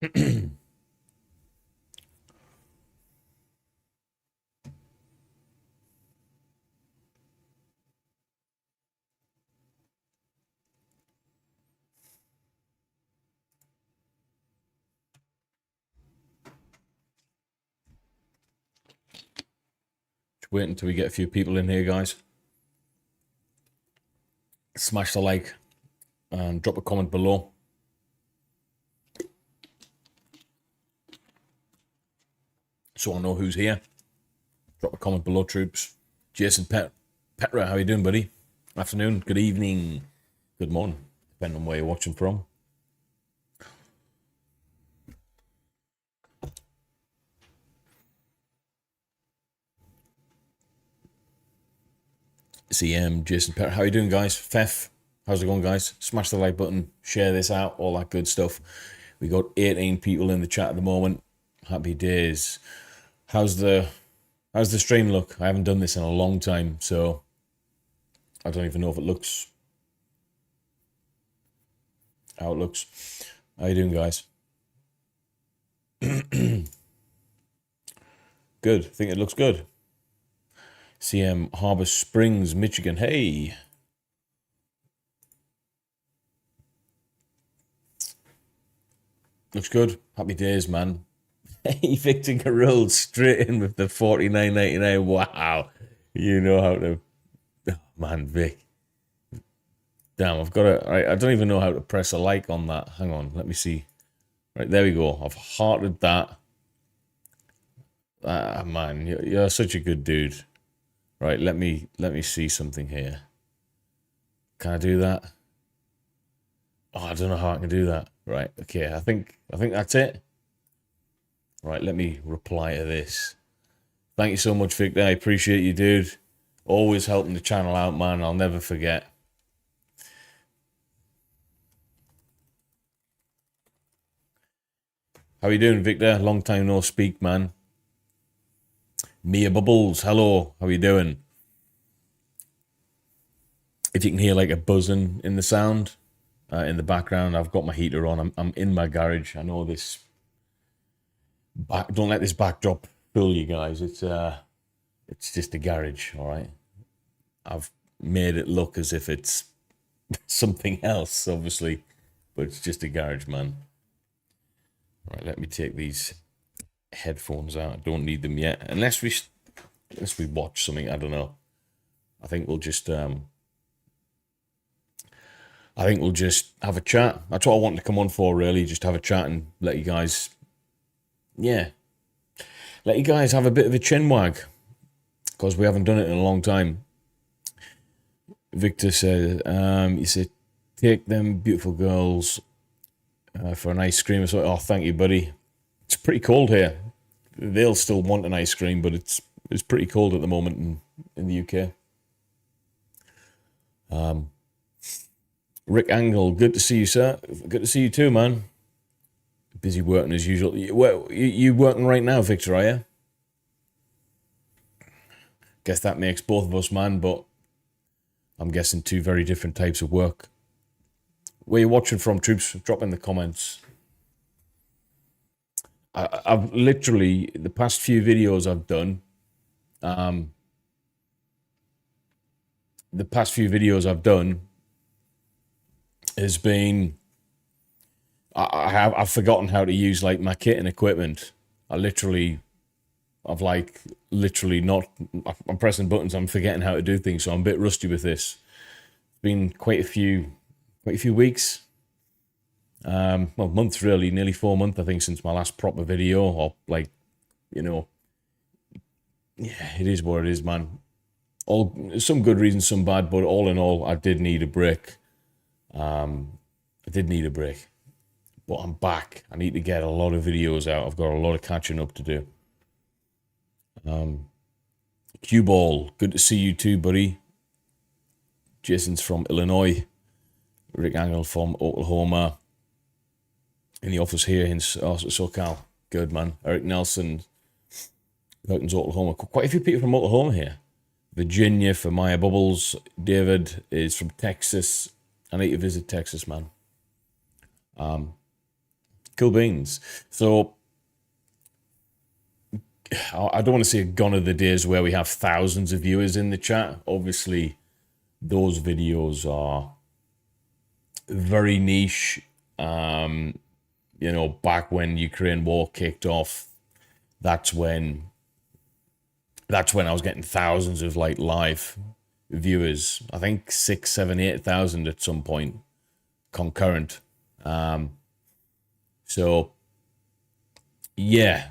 Wait until we get a few people in here, guys. Smash the like and drop a comment below. So I know who's here. Drop a comment below, troops. Jason Petra, how you doing, buddy? Afternoon, good evening, good morning, depending on where you're watching from. CM, Jason Petra, how you doing, guys? Fef, how's it going, guys? Smash the like button, share this out, all that good stuff. We got 18 people in the chat at the moment. Happy days. How's the stream look? I haven't done this in a long time, so I don't even know if it looks how it looks. How you doing, guys? Good. I think it looks good. CM Harbor Springs, Michigan. Hey. Looks good. Happy days, man. Hey, Victor Garrell straight in with the $49.99. Wow. You know how to... Oh, man, Vic. Damn, I've got to... I don't even know how to press a like on that. Hang on, let me see. Right, there we go. I've hearted that. Ah, man, you're such a good dude. Right, let me see something here. Can I do that? Oh, I don't know how I can do that. Right, okay, I think that's it. Right, let me reply to this. Thank you so much, Victor. I appreciate you, dude. Always helping the channel out, man. I'll never forget. How you doing, Victor? Long time no speak, man. Mia Bubbles, hello. How you doing? If you can hear like a buzzing in the sound in the background, I've got my heater on. I'm in my garage. I know this. Don't let this backdrop fool you guys. It's just a garage, all right. I've made it look as if it's something else, obviously, but it's just a garage, man. Right, let me take these headphones out. I don't need them yet, unless we watch something. I don't know. I think we'll just have a chat. That's what I wanted to come on for, really. Just have a chat and let you guys, let you guys have a bit of a chin wag, because we haven't done it in a long time. Victor said, he said, take them beautiful girls for an ice cream. So, oh, thank you, buddy. It's pretty cold here. They'll still want an ice cream, but it's pretty cold at the moment in the UK. Rick Angle, good to see you, sir. Good to see you too, man. Busy working as usual. You working right now, Victor, are you? Guess that makes both of us, man, but I'm guessing two very different types of work. Where you watching from, troops? Drop in the comments. I've literally, the past few videos I've done, has been, I've forgotten how to use like my kit and equipment. I'm pressing buttons, I'm forgetting how to do things, so I'm a bit rusty with this. It's been quite a few weeks. Well, months really, nearly 4 months, I think, since my last proper video, or like, yeah, it is what it is, man. Some good reasons, some bad, but all in all, I did need a break. But I'm back. I need to get a lot of videos out. I've got a lot of catching up to do. Cue Ball, good to see you too, buddy. Jason's from Illinois. Rick Angle from Oklahoma. In the office here in SoCal. Good, man. Eric Nelson, Houghton's Oklahoma. Quite a few people from Oklahoma here. Virginia for Maya Bubbles. David is from Texas. I need to visit Texas, man. Cool beans. So I don't want to say gone are the days where we have thousands of viewers in the chat. Obviously, those videos are very niche. Back when Ukraine war kicked off, that's when I was getting thousands of like live viewers. I think 6, 7, 8,000 at some point concurrent. So yeah,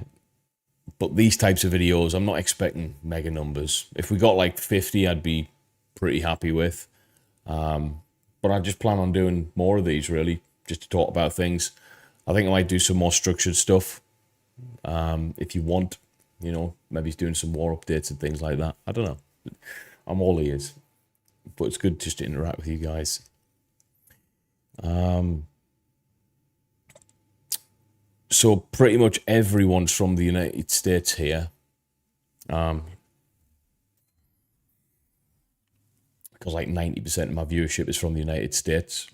but these types of videos, I'm not expecting mega numbers. If we got like 50, I'd be pretty happy with. But I just plan on doing more of these, really, just to talk about things. I think I might do some more structured stuff. If you want, maybe doing some war updates and things like that. I don't know. I'm all ears. But it's good just to interact with you guys. So pretty much everyone's from the United States here. Because like 90% of my viewership is from the United States.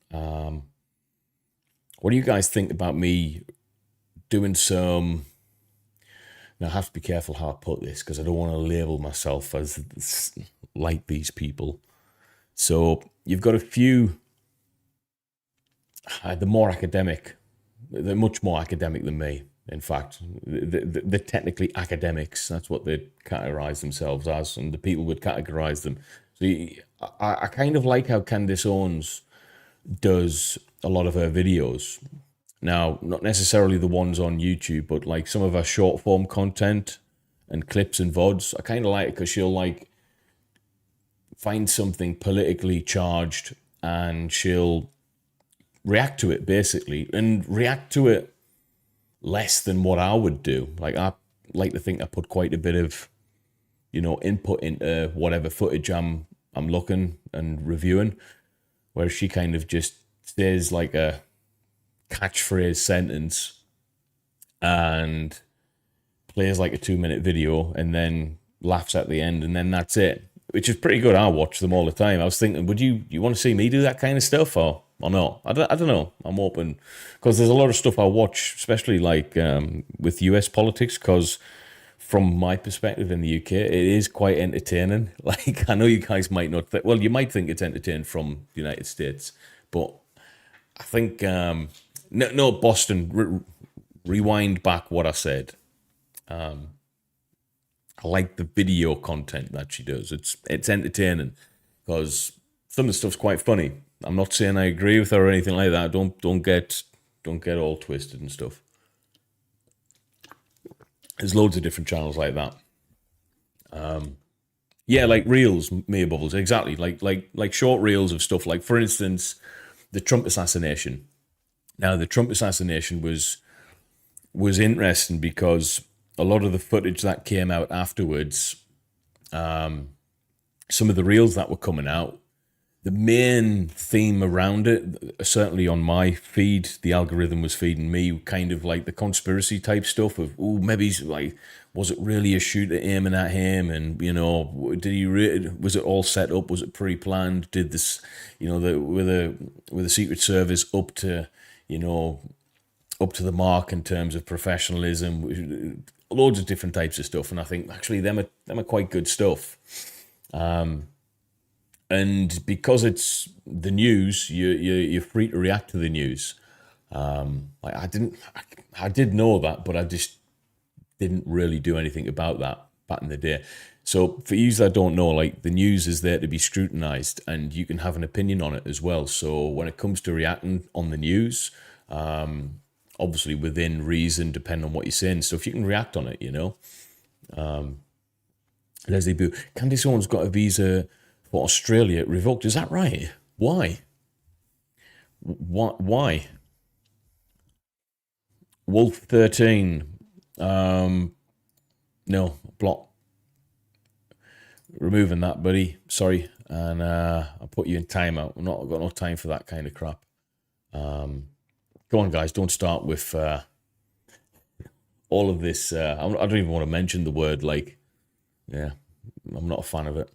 What do you guys think about me doing some... Now, I have to be careful how I put this because I don't want to label myself as like these people. So you've got a few... They're more academic. They're much more academic than me, in fact. They're technically academics. That's what they categorize themselves as, and the people would categorize them. So I kind of like how Candice Owens does a lot of her videos. Now, not necessarily the ones on YouTube, but like some of her short form content and clips and VODs. I kind of like it because she'll like find something politically charged and she'll react to it basically, and react to it less than what I would do. Like I like to think I put quite a bit of, input into whatever footage I'm looking and reviewing, whereas she kind of just says like a catchphrase sentence and plays like a 2-minute video and then laughs at the end, and then that's it, which is pretty good. I watch them all the time. I was thinking, would you want to see me do that kind of stuff or not? I don't know. I'm open because there's a lot of stuff I watch, especially like with US politics, because from my perspective in the UK, it is quite entertaining. Like, I know you guys might not think, well, you might think it's entertaining from the United States, but I think, no, Boston, rewind back what I said. I like the video content that she does. It's entertaining because some of the stuff's quite funny. I'm not saying I agree with her or anything like that. Don't get all twisted and stuff. There's loads of different channels like that. Yeah, like reels, Mia Bubbles, exactly. Like short reels of stuff. Like for instance, the Trump assassination. Now the Trump assassination was interesting because a lot of the footage that came out afterwards, some of the reels that were coming out, the main theme around it, certainly on my feed, the algorithm was feeding me kind of like the conspiracy type stuff of, oh, maybe like, was it really a shooter aiming at him? And, did he was it all set up? Was it pre-planned? Did this, with the Secret Service up to the mark in terms of professionalism, loads of different types of stuff. And I think actually them are quite good stuff. And because it's the news, you're free to react to the news. I did know that, but I just didn't really do anything about that back in the day. So for you that don't know, like the news is there to be scrutinized, and you can have an opinion on it as well. So when it comes to reacting on the news, obviously within reason, depending on what you're saying, so if you can react on it, Leslie Boo, Candice Owens got a visa for Australia revoked. Is that right? Why? Why? Wolf 13. No, block. Removing that, buddy. Sorry. And I'll put you in timeout. I've got no time for that kind of crap. Go on, guys. Don't start with all of this. I don't even want to mention the word, like, yeah, I'm not a fan of it.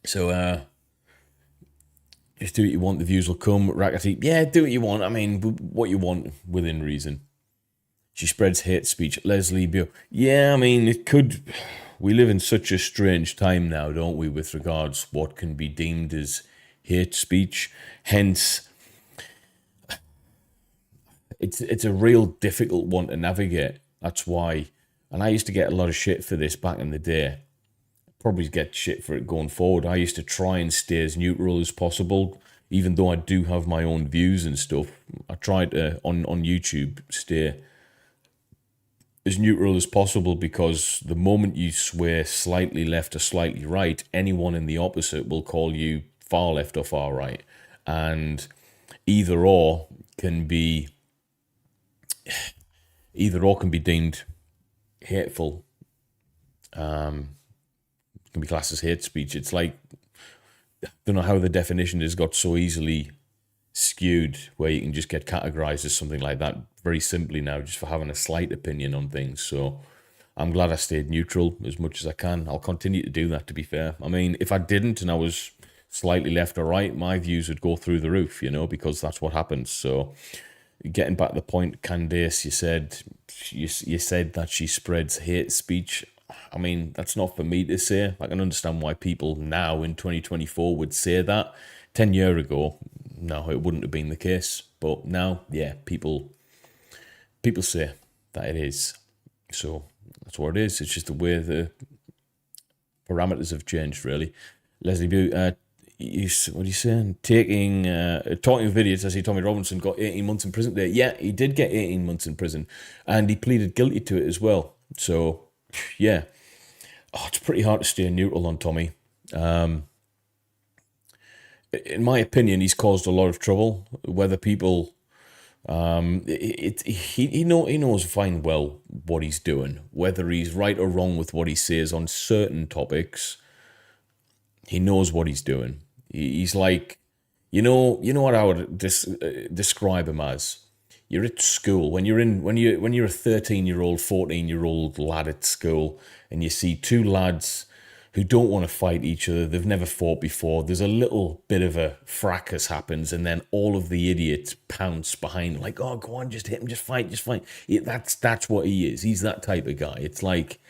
So, Just do what you want. The views will come. Rackety. Yeah, do what you want. I mean, what you want within reason. She spreads hate speech. Leslie Beale. Yeah, I mean, it could. We live in such a strange time now, don't we, with regards what can be deemed as hate speech. Hence, it's a real difficult one to navigate. That's why, and I used to get a lot of shit for this back in the day. Probably get shit for it going forward. I used to try and stay as neutral as possible, even though I do have my own views and stuff. I tried to, on YouTube, stay as neutral as possible, because the moment you sway slightly left or slightly right, anyone in the opposite will call you far left or far right. And either or can be deemed hateful. Can be classed as hate speech. It's like, I don't know how the definition has got so easily skewed, where you can just get categorized as something like that very simply now, just for having a slight opinion on things. So I'm glad I stayed neutral as much as I can. I'll continue to do that, to be fair. I mean, if I didn't and I was slightly left or right, my views would go through the roof, because that's what happens. So getting back to the point, Candace, you said that she spreads hate speech. I mean, that's not for me to say. I can understand why people now in 2024 would say that. 10 years ago, no, it wouldn't have been the case. But now, yeah, people say that it is. So that's what it is. It's just the way the parameters have changed, really. Leslie Bew, what are you saying? Talking of idiots, I see Tommy Robinson got 18 months in prison today. Yeah, he did get 18 months in prison, and he pleaded guilty to it as well. So, yeah. It's pretty hard to stay neutral on Tommy. In my opinion, he's caused a lot of trouble. Whether people, he knows fine well what he's doing. Whether he's right or wrong with what he says on certain topics, he knows what he's doing. He's like, you know what I would describe him as. You're at school when you're a 13-year-old, 14-year-old lad at school, and you see two lads who don't want to fight each other. They've never fought before. There's a little bit of a fracas happens, and then all of the idiots pounce behind, like, "Oh, go on, just hit him, just fight." That's what he is. He's that type of guy. It's like,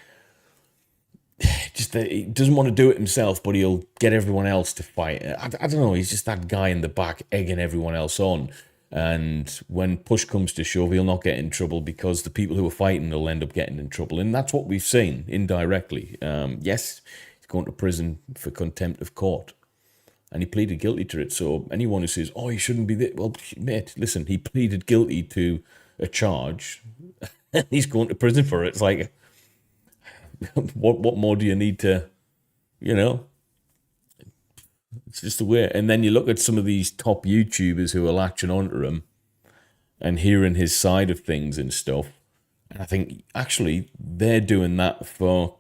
just that he doesn't want to do it himself, but he'll get everyone else to fight. I don't know. He's just that guy in the back egging everyone else on. And when push comes to shove, he'll not get in trouble, because the people who are fighting will end up getting in trouble. And that's what we've seen indirectly. Yes, he's going to prison for contempt of court, and he pleaded guilty to it. So anyone who says, "Oh, he shouldn't be there," well, mate, listen, he pleaded guilty to a charge, and he's going to prison for it. It's like, what more do you need to, It's just the way. And then you look at some of these top YouTubers who are latching onto him and hearing his side of things and stuff. And I think actually they're doing that for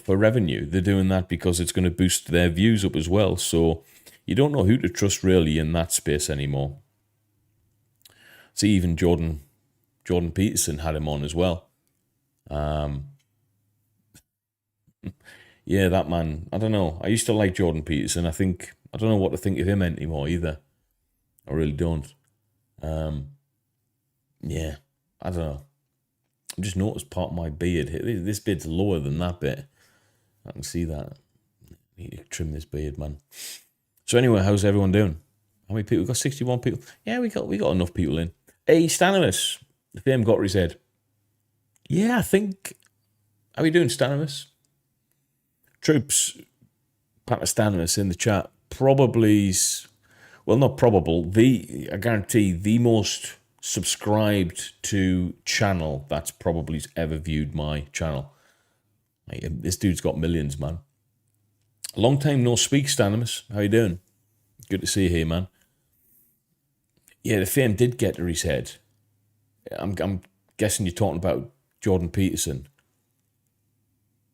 revenue. They're doing that because it's going to boost their views up as well. So you don't know who to trust really in that space anymore. See, even Jordan Peterson had him on as well. Yeah, that man. I don't know. I used to like Jordan Peterson. I don't know what to think of him anymore either. I really don't. Yeah, I don't know. I just noticed part of my beard. This bit's lower than that bit. I can see that. I need to trim this beard, man. So anyway, how's everyone doing? How many people? We've got 61 people. Yeah, we got enough people in. Hey, Stanimus. The fame got his head. Yeah, I think. How are you doing, Stanimus? Troops, Pakistanis in the chat, not probable, I guarantee the most subscribed to channel that's probably ever viewed my channel. This dude's got millions, man. Long time no speak, Stanimus. How you doing? Good to see you here, man. Yeah, the fame did get to his head. I'm guessing you're talking about Jordan Peterson.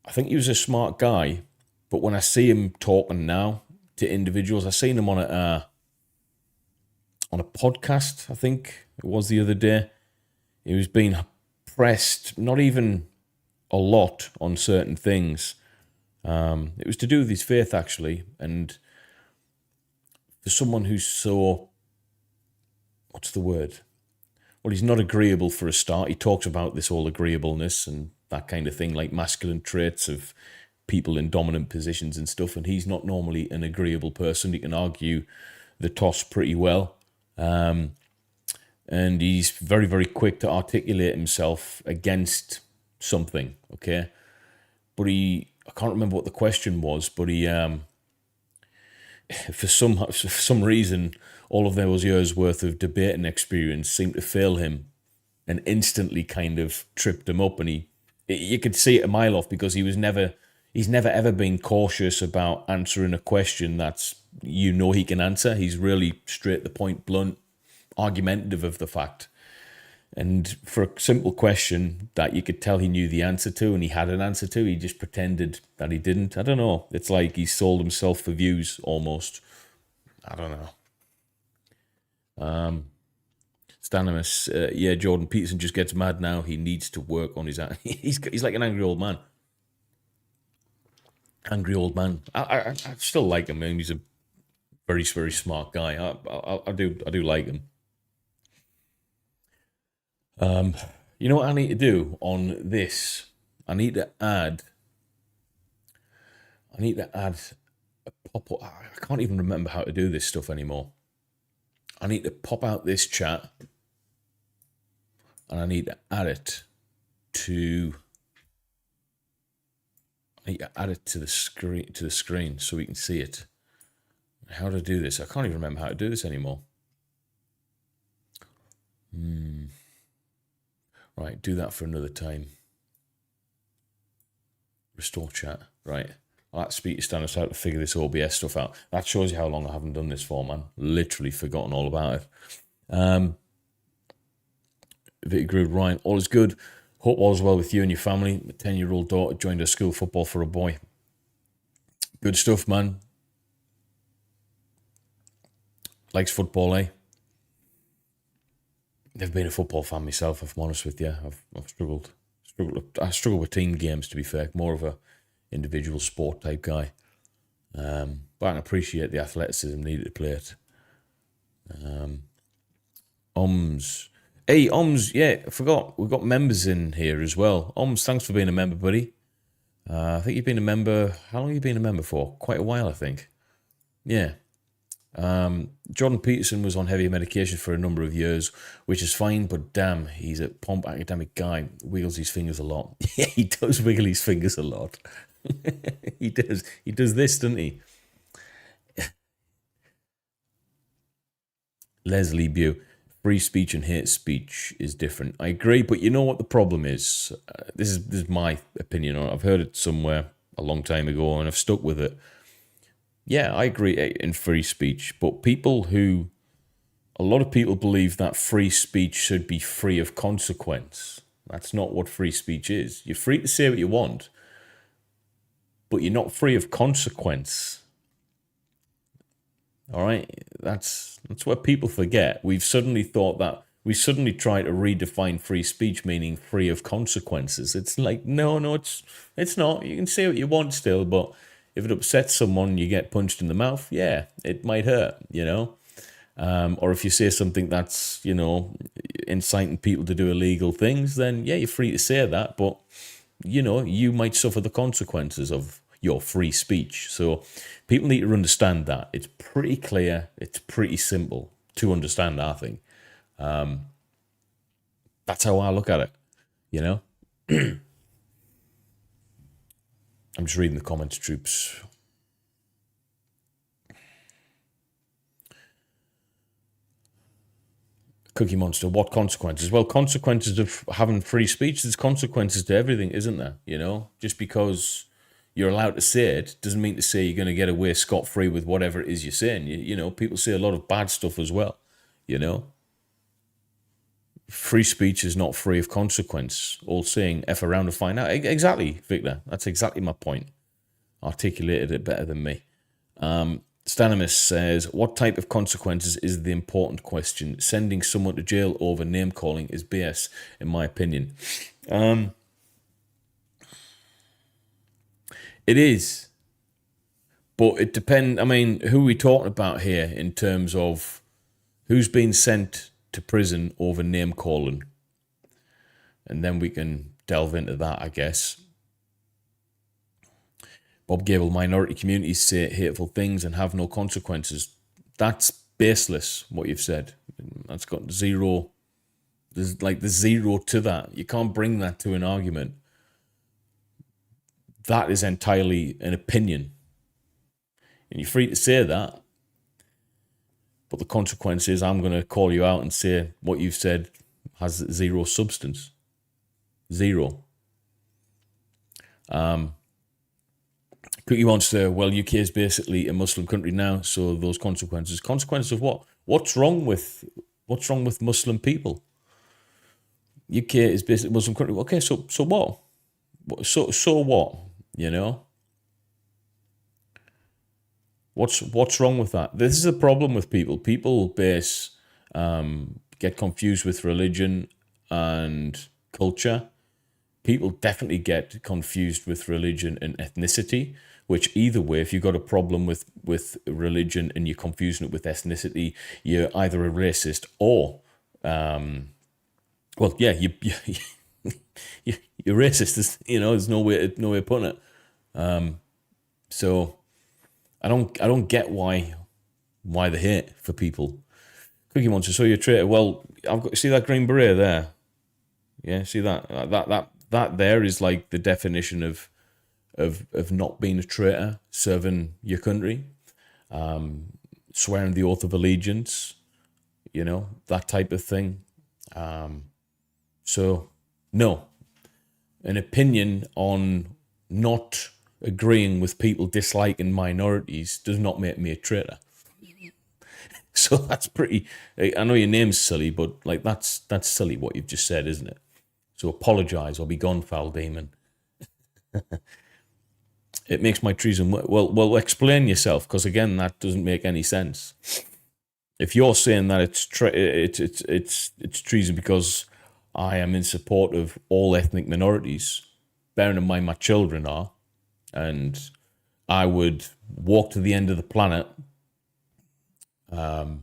I think he was a smart guy, but when I see him talking now to individuals, I seen him on a podcast, I think it was the other day. He was being pressed, not even a lot on certain things. It was to do with his faith, actually, and for someone who's so, what's the word? Well, he's not agreeable for a start. He talks about this whole agreeableness and that kind of thing, like masculine traits of people in dominant positions and stuff. And he's not normally an agreeable person. He can argue the toss pretty well. And he's very, very quick to articulate himself against something, okay? But I can't remember what the question was, but he, for some reason, all of those years' worth of debating experience seemed to fail him and instantly kind of tripped him up. And you could see it a mile off, because he's never ever been cautious about answering a question that's, he can answer. He's really straight to the point, blunt, argumentative of the fact. And for a simple question that you could tell he knew the answer to and he had an answer to, he just pretended that he didn't. I don't know. It's like he sold himself for views almost. I don't know. Stanimus, yeah, Jordan Peterson just gets mad now. He needs to work on his... He's like an angry old man. Angry old man. I still like him. I mean, he's a very, very smart guy. I do like him. You know what I need to do on this? I need to add a pop-up. I can't even remember how to do this stuff anymore. I need to pop out this chat, and I need to add it to... I need to add it to the screen so we can see it. How to do this? I can't even remember how to do this anymore. Right, do that for another time. Restore chat. Right. I'll have to speak to Stannis how to figure this OBS stuff out. That shows you how long I haven't done this for, man. Literally forgotten all about it. Vicky Groove, Ryan, all is good. Hope all is well with you and your family. My 10-year-old daughter joined her school football for a boy. Good stuff, man. Likes football, eh? Never been a football fan myself, if I'm honest with you. I've struggled. I struggle with team games, to be fair. More of a individual sport type guy. But I can appreciate the athleticism needed to play it. Hey, yeah, I forgot. We've got members in here as well. Thanks for being a member, buddy. I think you've been a member... How long have you been a member for? Quite a while, I think. Yeah. Jordan Peterson was on heavy medication for a number of years, which is fine, but damn, he's a pomp academic guy. Wiggles his fingers a lot. Yeah, he does wiggle his fingers a lot. He does. He does this, doesn't he? Leslie Bew. Free speech and hate speech is different. I agree, but you know what the problem is? This is my opinion on it. I've heard it somewhere a long time ago, and I've stuck with it. Yeah, I agree in free speech, but a lot of people believe that free speech should be free of consequence. That's not what free speech is. You're free to say what you want, but you're not free of consequence. All right? That's what people forget. We suddenly try to redefine free speech meaning free of consequences. It's like, no, it's not. You can say what you want still, but if it upsets someone, you get punched in the mouth, yeah, it might hurt, or if you say something that's, inciting people to do illegal things, then yeah, you're free to say that, but, you might suffer the consequences of your free speech. So people need to understand that. It's pretty clear. It's pretty simple to understand, I think. That's how I look at it, I'm just reading the comments, troops. Cookie Monster, what consequences? Well, consequences of having free speech, there's consequences to everything, isn't there? Just because you're allowed to say it doesn't mean to say you're going to get away scot-free with whatever it is you're saying. People say a lot of bad stuff as well, Free speech is not free of consequence. All saying F around and find out. Exactly, Victor. That's exactly my point. Articulated it better than me. Stanimus says, what type of consequences is the important question? Sending someone to jail over name-calling is BS, in my opinion. It is. But it depends. I mean, who are we talking about here in terms of who's been sent to prison over name calling? And then we can delve into that, I guess. Bob Gable, minority communities say hateful things and have no consequences. That's baseless, what you've said. That's got zero. There's zero to that. You can't bring that to an argument. That is entirely an opinion. And you're free to say that. But the consequence is I'm going to call you out and say what you've said has zero substance. Zero. Cookie wants to, well, UK is basically a Muslim country now, so those consequences. Consequences of what? What's wrong with Muslim people? UK is basically a Muslim country. Okay, so what? So what? You know? What's wrong with that? This is a problem with people. People get confused with religion and culture. People definitely get confused with religion and ethnicity, which either way, if you've got a problem with religion and you're confusing it with ethnicity, you're either a racist or, well, yeah, you're racist. There's no way of putting it. So I don't get why the hate for people. Cookie wants to show you a traitor. Well, I've got see that green beret there. Yeah, see that there is like the definition of not being a traitor, serving your country, swearing the oath of allegiance, that type of thing. So no, an opinion on not agreeing with people disliking minorities does not make me a traitor. So that's pretty. I know your name's silly, but like that's silly what you've just said, isn't it? So apologise or be gone, foul demon. It makes my treason. Well, explain yourself, because again, that doesn't make any sense. If you're saying that it's treason because I am in support of all ethnic minorities, bearing in mind my children are, and I would walk to the end of the planet to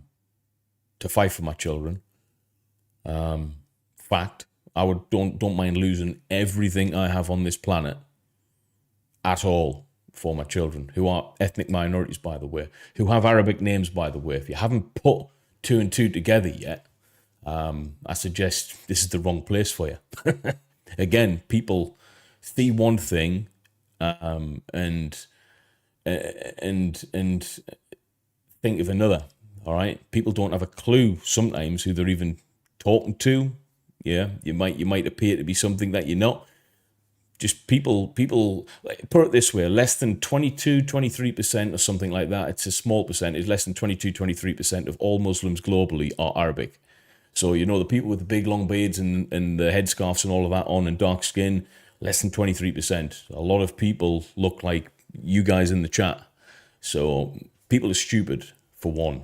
fight for my children. Fact. I don't mind losing everything I have on this planet at all for my children, who are ethnic minorities, by the way, who have Arabic names, by the way. If you haven't put two and two together yet, I suggest this is the wrong place for you. Again, people see one thing and think of another. All right, people don't have a clue sometimes who they're even talking to. Yeah, you might appear to be something that you're not. Just people, put it this way, less than 23% or something like that. It's a small percentage, less than 23% of all Muslims globally are Arabic. So, the people with the big long beards and the headscarves and all of that on and dark skin, less than 23%. A lot of people look like you guys in the chat. So people are stupid, for one.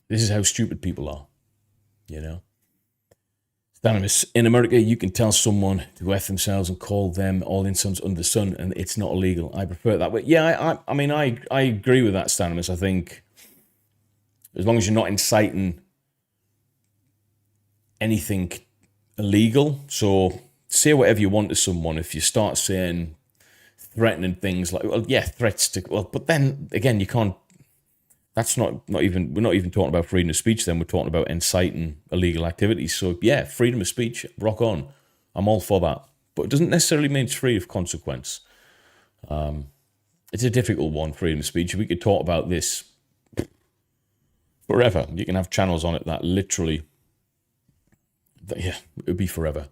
This is how stupid people are. Stanimus, in America, you can tell someone to F themselves and call them all insons under the sun, and it's not illegal. I prefer it that way. Yeah, I agree with that, Stanimus. I think as long as you're not inciting anything illegal, so say whatever you want to someone. If you start saying threatening things like, well, yeah, threats to, well, but then again, you can't. That's not even, we're not even talking about freedom of speech then, we're talking about inciting illegal activities. So yeah, freedom of speech, rock on. I'm all for that. But it doesn't necessarily mean it's free of consequence. It's a difficult one, freedom of speech. We could talk about this forever. You can have channels on it that literally, yeah, it would be forever.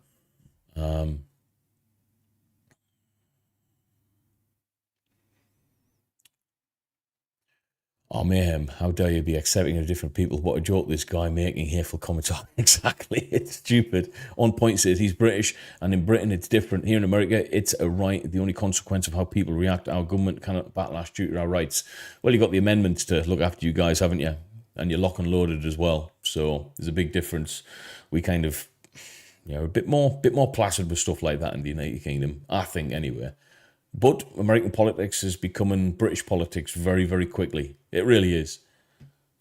Oh, mayhem, how dare you be accepting of different people? What a joke, this guy making hateful comments. Exactly, it's stupid. On point says he's British, and in Britain it's different. Here in America, it's a right. The only consequence of how people react, our government cannot backlash due to our rights. Well, you got the amendments to look after you guys, haven't you? And you're lock and loaded as well. So there's a big difference. We kind of, a bit more placid with stuff like that in the United Kingdom, I think, anyway. But American politics is becoming British politics very, very quickly. It really is.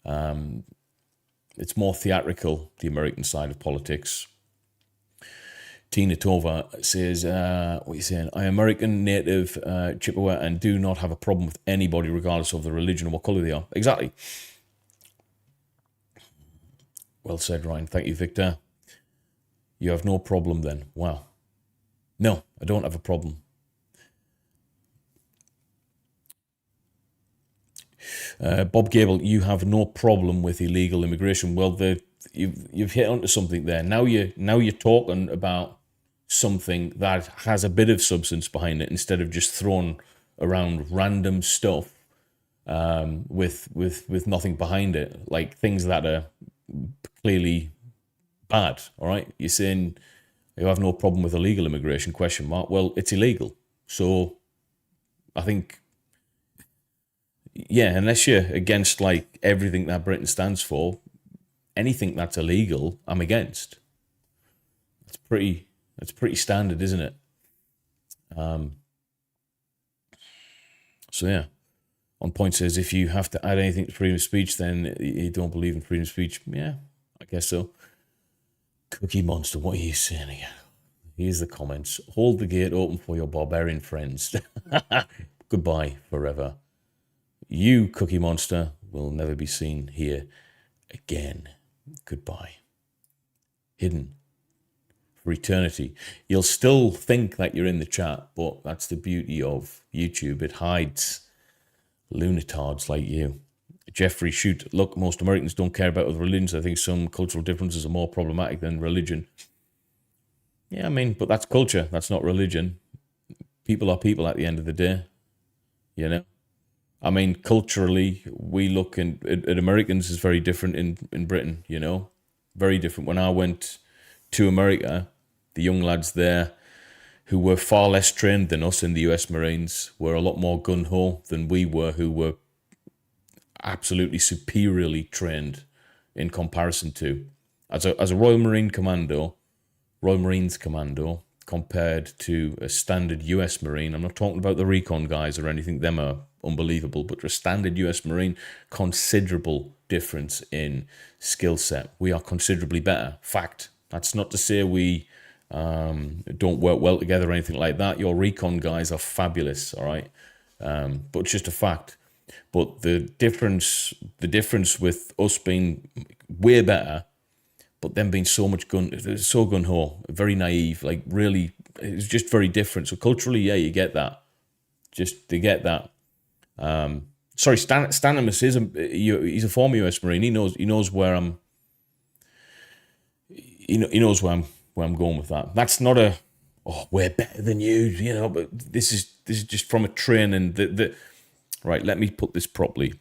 It's more theatrical, the American side of politics. Tina Tova says, what are you saying? I am American, native, Chippewa, and do not have a problem with anybody, regardless of the religion or what colour they are. Exactly. Well said, Ryan. Thank you, Victor. You have no problem then. Wow. No, I don't have a problem. Bob Gable, you have no problem with illegal immigration. Well, you've hit onto something there. Now you're talking about something that has a bit of substance behind it instead of just throwing around random stuff with nothing behind it, like things that are clearly bad. All right, you're saying you have no problem with illegal immigration? Question mark. Well, it's illegal, so I think, yeah, unless you're against like everything that Britain stands for, anything that's illegal, I'm against. It's pretty standard, isn't it? So yeah, On Point says if you have to add anything to freedom of speech, then you don't believe in freedom of speech. Yeah, I guess so. Cookie Monster, what are you saying again? Here's the comments. Hold the gate open for your barbarian friends. Goodbye forever. You, Cookie Monster, will never be seen here again. Goodbye. Hidden for eternity. You'll still think that you're in the chat, but that's the beauty of YouTube. It hides lunatards like you. Jeffrey, shoot, look, most Americans don't care about other religions. I think some cultural differences are more problematic than religion. Yeah, I mean, but that's culture. That's not religion. People are people at the end of the day, you know? I mean, culturally, we look at Americans is very different in Britain, you know? Very different. When I went to America, the young lads there who were far less trained than us in the US Marines were a lot more gung-ho than we were, who were absolutely superiorly trained in comparison to. As a Royal Marines Commando, compared to a standard US Marine, I'm not talking about the recon guys or anything, them are unbelievable, but a standard US Marine, considerable difference in skill set. We are considerably better. Fact. That's not to say we don't work well together or anything like that. Your recon guys are fabulous, all right? But it's just a fact. But the difference with us being way better, but them being so gun-ho, very naive, like really, it's just very different. So culturally, yeah, you get that. Just to get that. Sorry, Stanimus he's a former US Marine. He knows where I'm. He knows where I'm going with that. That's not we're better than you, you know. But this is just from a training. Right, let me put this properly.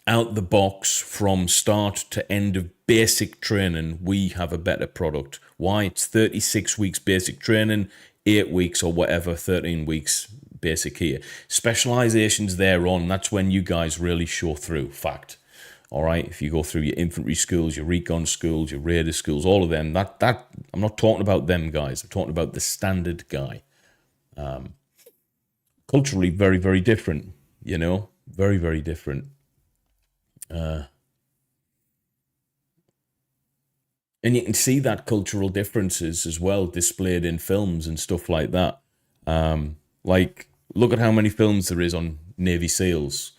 Out the box, from start to end of basic training, we have a better product. Why? It's 36 weeks basic training, 8 weeks or whatever, 13 weeks basic here. Specializations thereon, that's when you guys really show through. Fact. All right, if you go through your infantry schools, your recon schools, your raider schools, all of them, that I'm not talking about them guys. I'm talking about the standard guy. Culturally, very, very different, you know, very, very different. And you can see that cultural differences as well displayed in films and stuff like that. Like, look at how many films there is on Navy SEALs.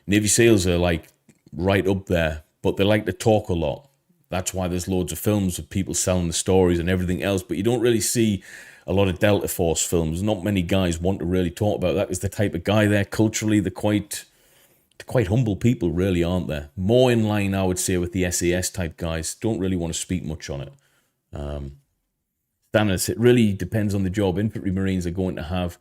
Navy SEALs are like right up there, but they like to talk a lot. That's why there's loads of films of people selling the stories and everything else, but you don't really see a lot of Delta Force films. Not many guys want to really talk about that. Is the type of guy there. Culturally, they're quite humble people, really, aren't they? More in line, I would say, with the SAS type guys. Don't really want to speak much on it. Stannis, it really depends on the job. Infantry Marines are going to have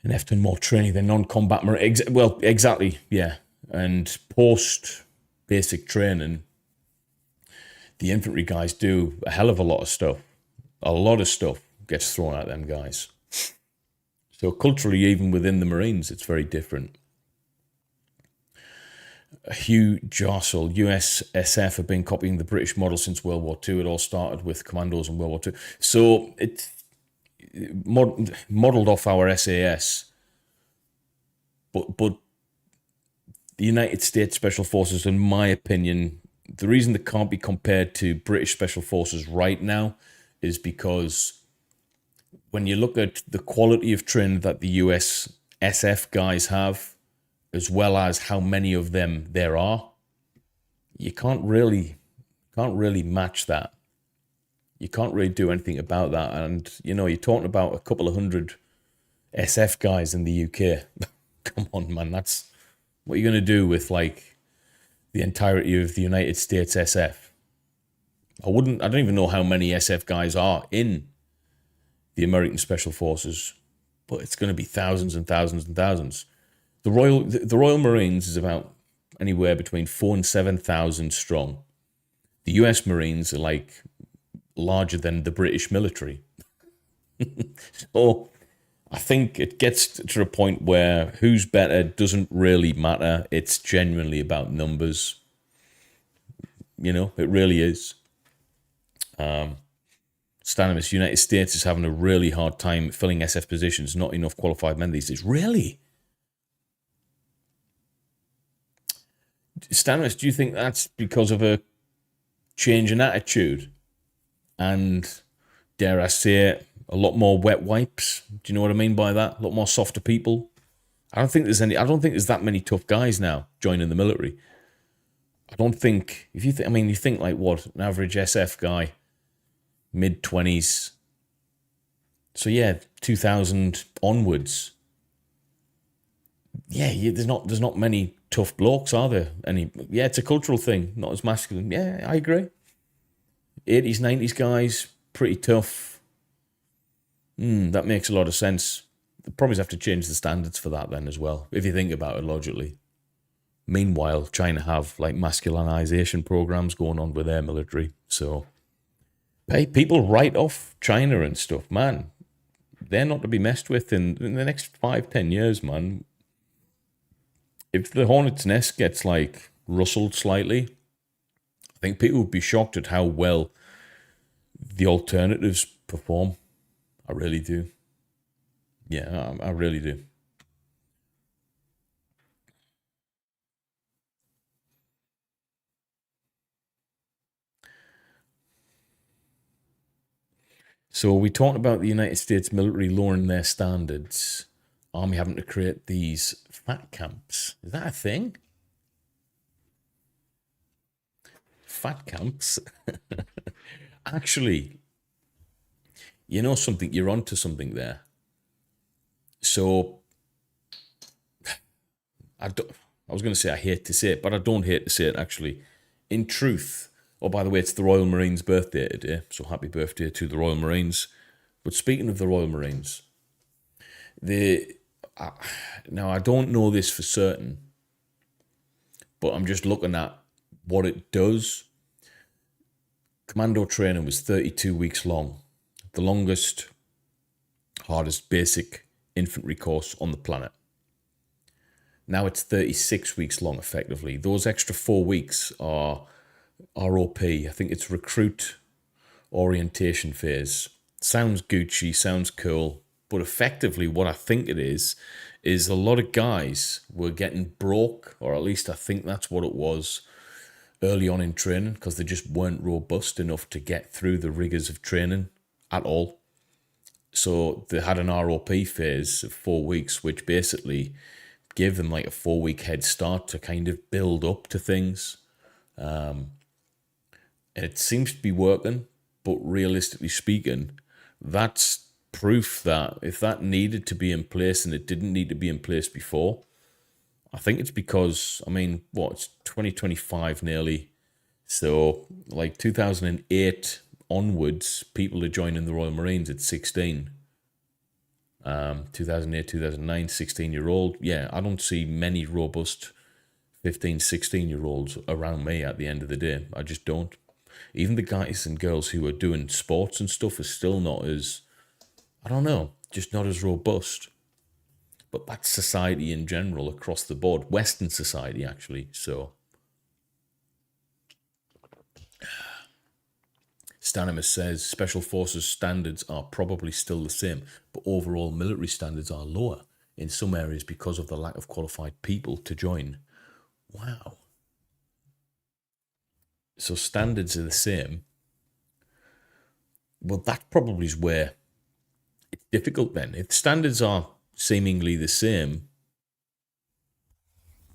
an F-10 more training than non-combat Marines. Well, exactly, yeah. And post-basic training, the infantry guys do a hell of a lot of stuff. A lot of stuff gets thrown at them guys. So culturally, even within the Marines, it's very different. Hugh Jossel, USSF have been copying the British model since World War II. It all started with commandos in World War II. So it's modelled off our SAS. But the United States Special Forces, in my opinion, the reason they can't be compared to British Special Forces right now is because when you look at the quality of training that the US SF guys have, as well as how many of them there are, you can't really match that. You can't really do anything about that. And you're talking about a couple of hundred SF guys in the UK. Come on, man, that's what you're going to do with like the entirety of the United States SF. I don't even know how many SF guys are in the American Special Forces, but it's going to be thousands and thousands and thousands. The Royal Marines is about anywhere between 4,000 and 7,000 strong. The US Marines are like larger than the British military. So I think it gets to a point where who's better doesn't really matter. It's genuinely about numbers. It really is. Stanimus, United States is having a really hard time filling SF positions. Not enough qualified men these days. Really? Stanimus, do you think that's because of a change in attitude? And dare I say it, a lot more wet wipes? Do you know what I mean by that? A lot more softer people? I don't think there's that many tough guys now joining the military. I don't think, you think like what, an average SF guy, mid-20s. So yeah, 2000 onwards. Yeah, there's not many tough blokes, are there? Yeah, it's a cultural thing, not as masculine. Yeah, I agree. 80s, 90s guys, pretty tough. That makes a lot of sense. They probably have to change the standards for that then as well, if you think about it logically. Meanwhile, China have like masculinization programs going on with their military. So, hey, people write off China and stuff, man. They're not to be messed with in the next 5-10 years, man. If the hornet's nest gets like rustled slightly, I think people would be shocked at how well the alternatives perform. I really do. Yeah, I really do. So we talked about the United States military lowering their standards, Army having to create these fat camps. Is that a thing? Fat camps? Actually, something, you're onto something there. So I was going to say I hate to say it, but I don't hate to say it actually. In truth, oh, by the way, it's the Royal Marines' birthday today, so happy birthday to the Royal Marines. But speaking of the Royal Marines, now I don't know this for certain, but I'm just looking at what it does. Commando training was 32 weeks long, the longest, hardest basic infantry course on the planet. Now it's 36 weeks long, effectively. Those extra 4 weeks are ROP. I think it's recruit orientation phase. Sounds Gucci, sounds cool, but effectively what I think it is a lot of guys were getting broke, or at least I think that's what it was early on in training, because they just weren't robust enough to get through the rigors of training at all. So they had an ROP phase of 4 weeks, which basically gave them like a 4-week head start to kind of build up to things. And it seems to be working, but realistically speaking, that's proof that if that needed to be in place and it didn't need to be in place before, I think it's because, it's 2025 nearly. So like 2008 onwards, people are joining the Royal Marines at 16. 2008, 2009, 16-year-old. Yeah, I don't see many robust 15, 16-year-olds around me at the end of the day. I just don't. Even the guys and girls who are doing sports and stuff are still not as, I don't know, just not as robust. But that's society in general across the board. Western society, actually. So Stanimus says Special Forces standards are probably still the same, but overall military standards are lower. in some areas because of the lack of qualified people to join. Wow. So standards are the same. Well, that probably is where it's difficult then. If standards are seemingly the same,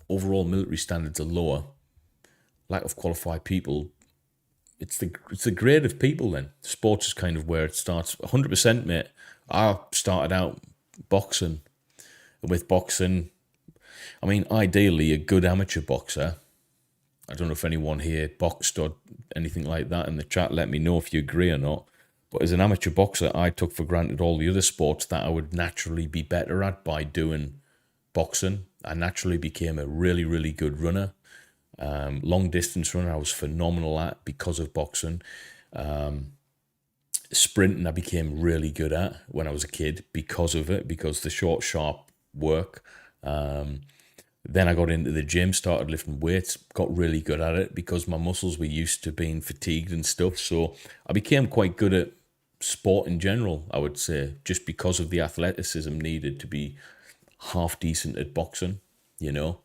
overall military standards are lower, lack of qualified people, it's the grade of people then. Sports is kind of where it starts. 100%, mate. I started out boxing. And with boxing, I mean, ideally, a good amateur boxer. I don't know if anyone here boxed or anything like that in the chat. Let me know if you agree or not. But as an amateur boxer, I took for granted all the other sports that I would naturally be better at by doing boxing. I naturally became a really, really good runner. Long distance runner, I was phenomenal at because of boxing. Sprinting, I became really good at when I was a kid because of it, because the short, sharp work. Then I got into the gym, started lifting weights, got really good at it because my muscles were used to being fatigued and stuff. So I became quite good at sport in general, I would say, just because of the athleticism needed to be half decent at boxing, you know.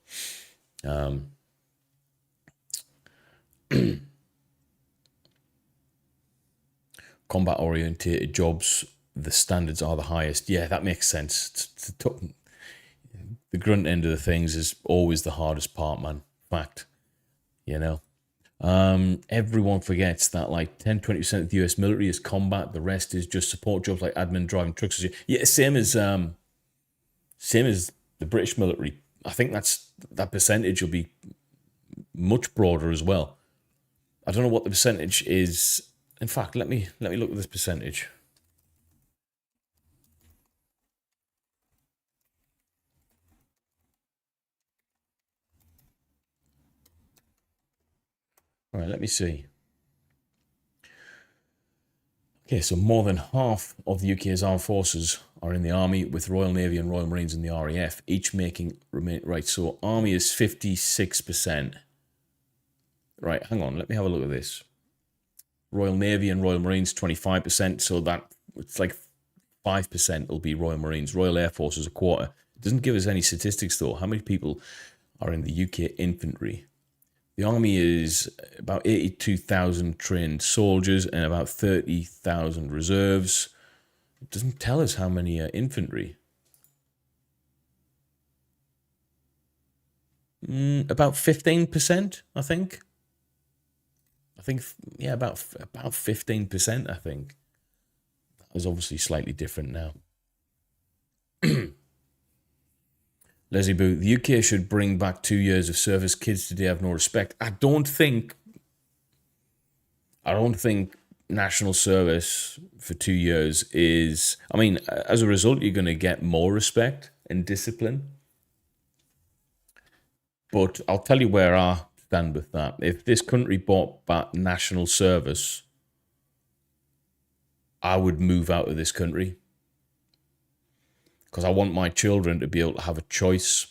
Combat orientated jobs, the standards are the highest. Yeah, that makes sense. The grunt end of the things is always the hardest part, man. Fact, you know. Everyone forgets that like 10-20% of the US military is combat. The rest is just support jobs like admin, driving trucks. Yeah, same as the British military. I think that percentage will be much broader as well. I don't know what the percentage is. In fact, let me look at this percentage. All right, let me see. Okay, so more than half of the UK's armed forces are in the Army, with Royal Navy and Royal Marines in the RAF, each making right. So Army is 56%. Right, hang on, let me have a look at this. Royal Navy and Royal Marines 25%, so that it's like 5% will be Royal Marines. Royal Air Force is a quarter. It doesn't give us any statistics though. How many people are in the UK infantry? The army is about 82,000 trained soldiers and about 30,000 reserves. It doesn't tell us how many are infantry. About 15%, I think. Yeah, about 15%, I think. That is obviously slightly different now. Leslie Boo, the UK should bring back 2 years of service. Kids today have no respect. I don't think national service for 2 years is... I mean, as a result, you're going to get more respect and discipline. But I'll tell you where I stand with that. If this country brought back national service, I would move out of this country. Because I want my children to be able to have a choice.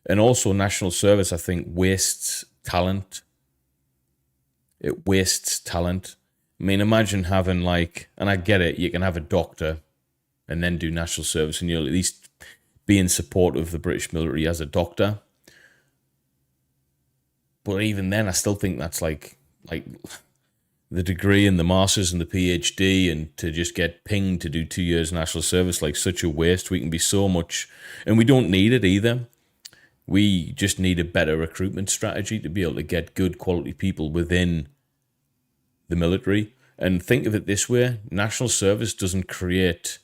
And also national service, I think, wastes talent. It wastes talent. I mean, imagine having like, and I get it, you can have a doctor and then do national service and you'll at least be in support of the British military as a doctor. But even then, I still think that's like the degree and the masters and the PhD, and to just get pinged to do 2 years national service, like such a waste. We can be so much, and we don't need it either. We just need a better recruitment strategy to be able to get good quality people within the military. And think of it this way, national service doesn't create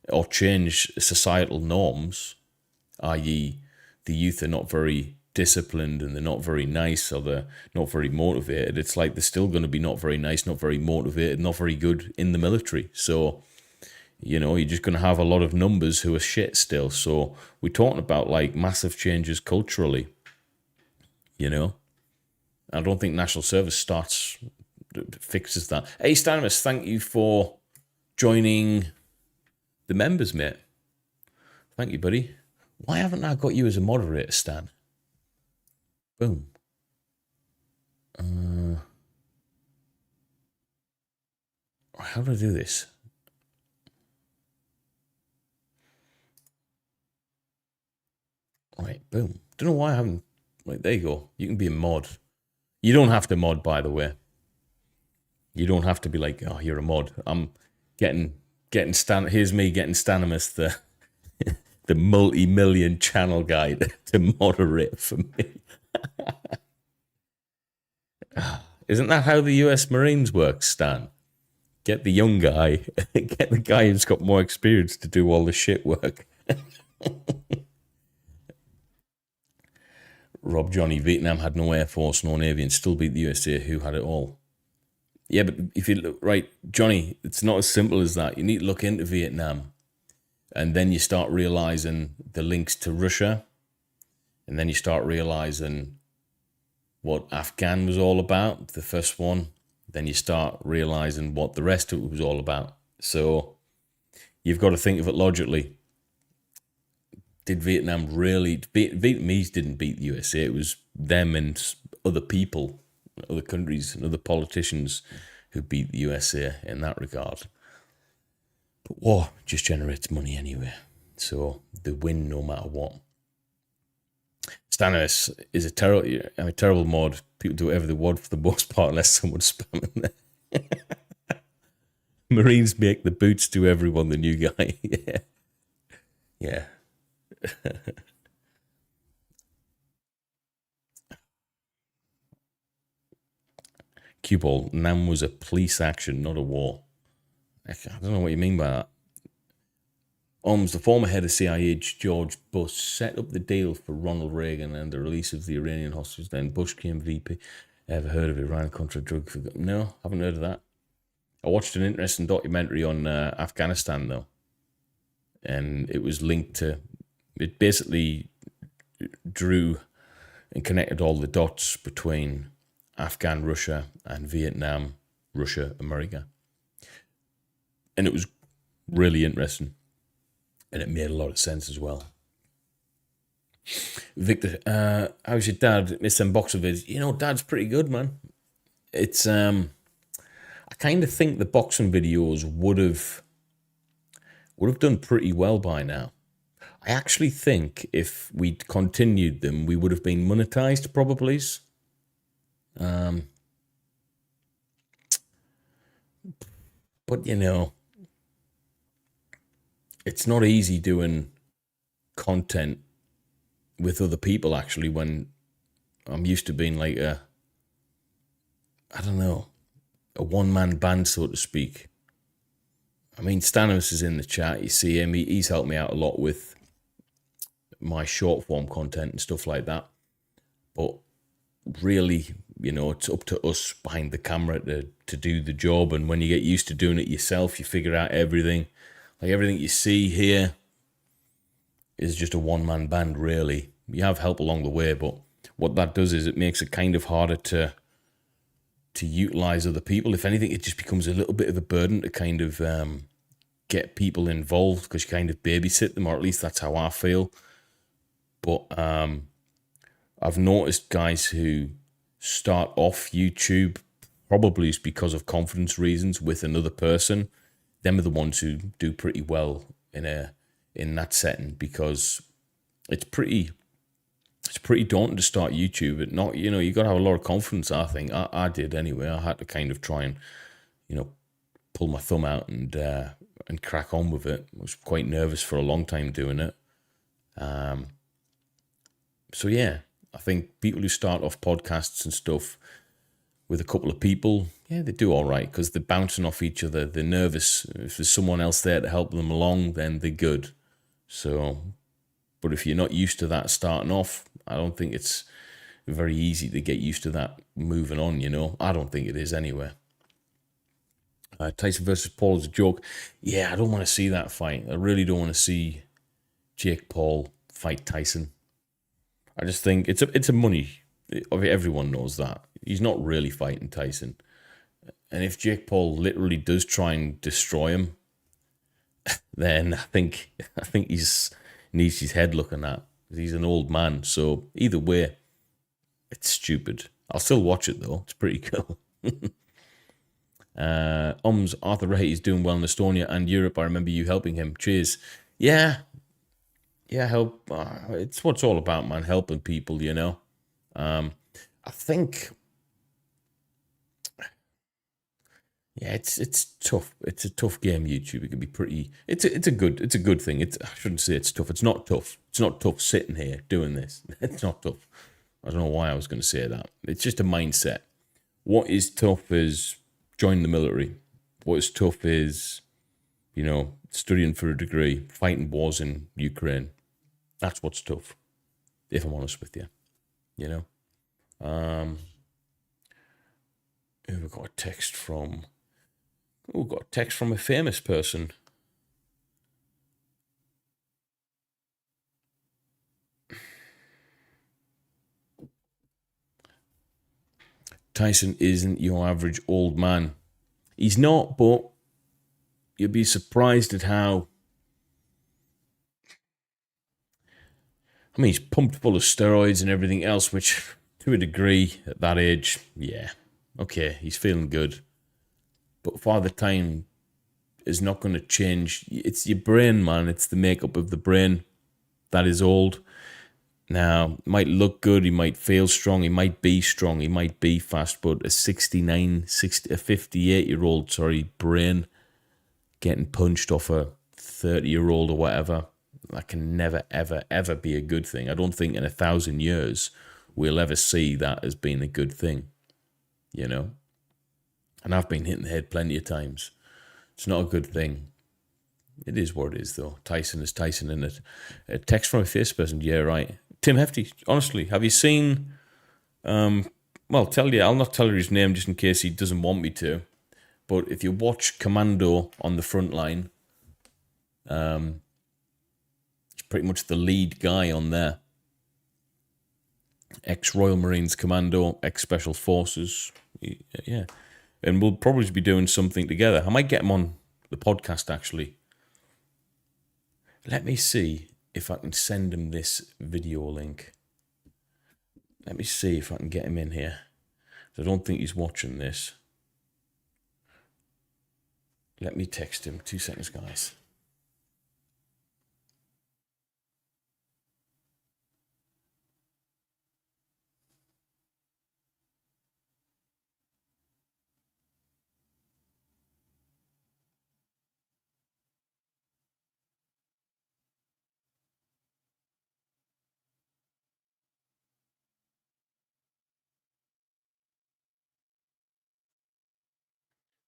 or change societal norms, i.e. the youth are not very disciplined and they're not very nice or they're not very motivated. It's like they're still going to be not very nice, not very motivated, not very good in the military. So, you know, you're just going to have a lot of numbers who are shit still. So we're talking about like massive changes culturally, you know. I don't think national service fixes that. Hey, Stanimus, thank you for joining the members, mate. Thank you, buddy. Why haven't I got you as a moderator, Stan? Boom. How do I do this? Right, boom. Don't know why I haven't. Right, there you go. You can be a mod. You don't have to mod, by the way. You don't have to be like, oh, you're a mod. I'm getting Stan. Here's me getting Stanimus, the multi-million channel guy, to moderate for me. Isn't that how the US Marines work, Stan? Get the young guy, get the guy who's got more experience to do all the shit work. Rob Johnny, Vietnam had no air force, no navy, and still beat the USA, who had it all. Yeah, but if you look right, Johnny, it's not as simple as that. You need to look into Vietnam, and then you start realizing the links to Russia, and then you start realizing what Afghan was all about, the first one. Then you start realizing what the rest of it was all about. So you've got to think of it logically. Did Vietnam really... Vietnamese didn't beat the USA. It was them and other people, other countries and other politicians who beat the USA in that regard. But war just generates money anyway. So they win no matter what. Stannis is a terrible mod. People do whatever they want for the most part, unless someone's spamming there. Marines make the boots to everyone, the new guy. Yeah. Yeah. Cue ball. Nam was a police action, not a war. I don't know what you mean by that. The former head of CIA, George Bush, set up the deal for Ronald Reagan and the release of the Iranian hostages. Then Bush became VP. Ever heard of Iran-Contra drug? No, haven't heard of that. I watched an interesting documentary on Afghanistan, though. And it was linked to... It basically drew and connected all the dots between Afghan Russia and Vietnam, Russia, America. And it was really interesting. And it made a lot of sense as well. Victor, how's your dad? Missed them boxer vids. You know, Dad's pretty good, man. It's I kind of think the boxing videos would have done pretty well by now. I actually think if we'd continued them, we would have been monetized, probably. But you know, it's not easy doing content with other people, actually, when I'm used to being like a one-man band, so to speak. I mean, Stanos is in the chat. You see him. He's helped me out a lot with my short-form content and stuff like that. But really, you know, it's up to us behind the camera to do the job. And when you get used to doing it yourself, you figure out everything. Like everything you see here is just a one-man band, really. You have help along the way, but what that does is it makes it kind of harder to utilize other people. If anything, it just becomes a little bit of a burden to kind of get people involved, because you kind of babysit them, or at least that's how I feel. But I've noticed guys who start off YouTube, probably is because of confidence reasons, with another person. Them are the ones who do pretty well in that setting, because it's pretty daunting to start YouTube. But not, you know, you got to have a lot of confidence. I think I did anyway. I had to kind of try and, you know, pull my thumb out and crack on with it. I was quite nervous for a long time doing it. So yeah, I think people who start off podcasts and stuff with a couple of people, yeah, they do all right, because they're bouncing off each other. They're nervous. If there's someone else there to help them along, then they're good. So, but if you're not used to that starting off, I don't think it's very easy to get used to that moving on, you know. I don't think it is anyway. Tyson versus Paul is a joke. Yeah, I don't want to see that fight. I really don't want to see Jake Paul fight Tyson. I just think it's a money. Everyone knows that. He's not really fighting Tyson. And if Jake Paul literally does try and destroy him, then I think he's needs his head looking at. He's an old man. So either way, it's stupid. I'll still watch it though. It's pretty cool. Arthur Ray is doing well in Estonia and Europe. I remember you helping him. Cheers. Yeah, yeah, help. It's what it's all about, man. Helping people, you know. I think, yeah, it's tough. It's a tough game. YouTube. It can be pretty. It's a good thing. I shouldn't say it's tough. It's not tough. It's not tough sitting here doing this. It's not tough. I don't know why I was going to say that. It's just a mindset. What is tough is joining the military. What is tough is, studying for a degree, fighting wars in Ukraine. That's what's tough, if I'm honest with you. You know. We've got a text from. Oh, we've got a text from a famous person. Tyson isn't your average old man. He's not, but you'll be surprised at how. I mean, he's pumped full of steroids and everything else, which, to a degree, at that age, yeah, okay, he's feeling good. But Father Time is not going to change. It's your brain, man. It's the makeup of the brain that is old. Now, it might look good, he might feel strong, he might be strong, he might be fast, but a 58-year-old, brain getting punched off a 30-year-old or whatever, that can never, ever, ever be a good thing. I don't think in 1,000 years we'll ever see that as being a good thing, you know? And I've been hit in the head plenty of times. It's not a good thing. It is what it is, though. Tyson is Tyson, isn't it? A text from a face person, yeah, right. Tim Hefty, honestly, have you seen... I'll not tell you his name just in case he doesn't want me to, but if you watch Commando on the front line, he's pretty much the lead guy on there. Ex-Royal Marines Commando, ex-Special Forces, yeah. And we'll probably be doing something together. I might get him on the podcast, actually. Let me see if I can send him this video link. Let me see if I can get him in here. I don't think he's watching this. Let me text him. 2 seconds, guys.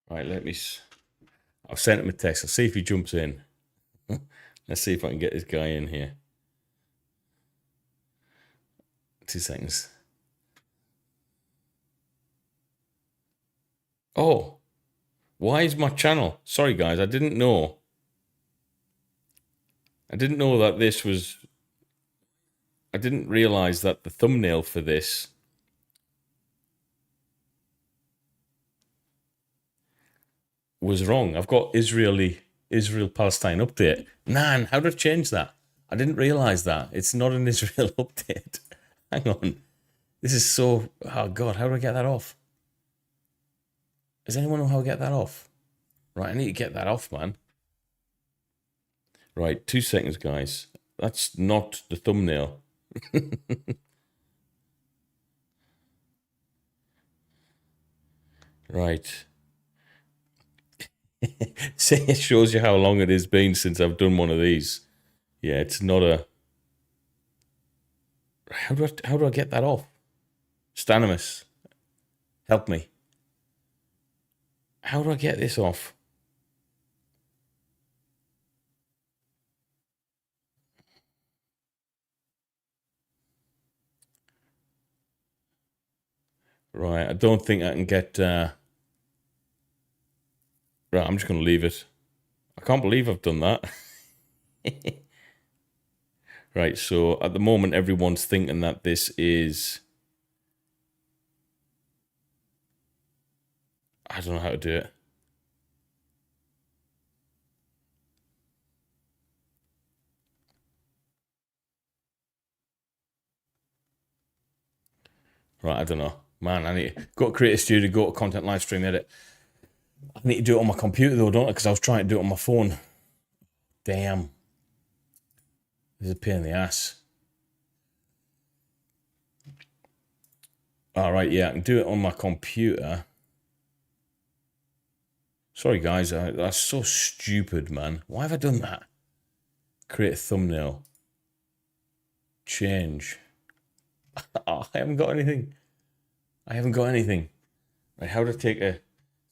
Right, I've sent him a text. I'll see if he jumps in. Let's see if I can get this guy in here. 2 seconds. Oh, why is my channel? Sorry, guys, I didn't know. I didn't know that this was... I didn't realize that the thumbnail for this was wrong. I've got Israel-Palestine update. Man, how did I change that? I didn't realize that. It's not an Israel update. Hang on. This is so... Oh, God, how do I get that off? Does anyone know how to get that off? Right, I need to get that off, man. Right, 2 seconds, guys. That's not the thumbnail. Right. See, it shows you how long it has been since I've done one of these. Yeah, it's not a... How do I get that off? Stanimus, help me. How do I get this off? Right, I don't think I can get... Right, I'm just going to leave it. I can't believe I've done that. Right, so at the moment, everyone's thinking that this is... I don't know how to do it. Right, I don't know. Man, I need to go to Creative Studio, go to Content Live Stream Edit. I need to do it on my computer though, don't I? Because I was trying to do it on my phone. Damn. It's a pain in the ass. All right, yeah, I can do it on my computer. Sorry, guys, that's so stupid, man. Why have I done that? Create a thumbnail. Change. Oh, I haven't got anything. I haven't got anything. Right, how to take a...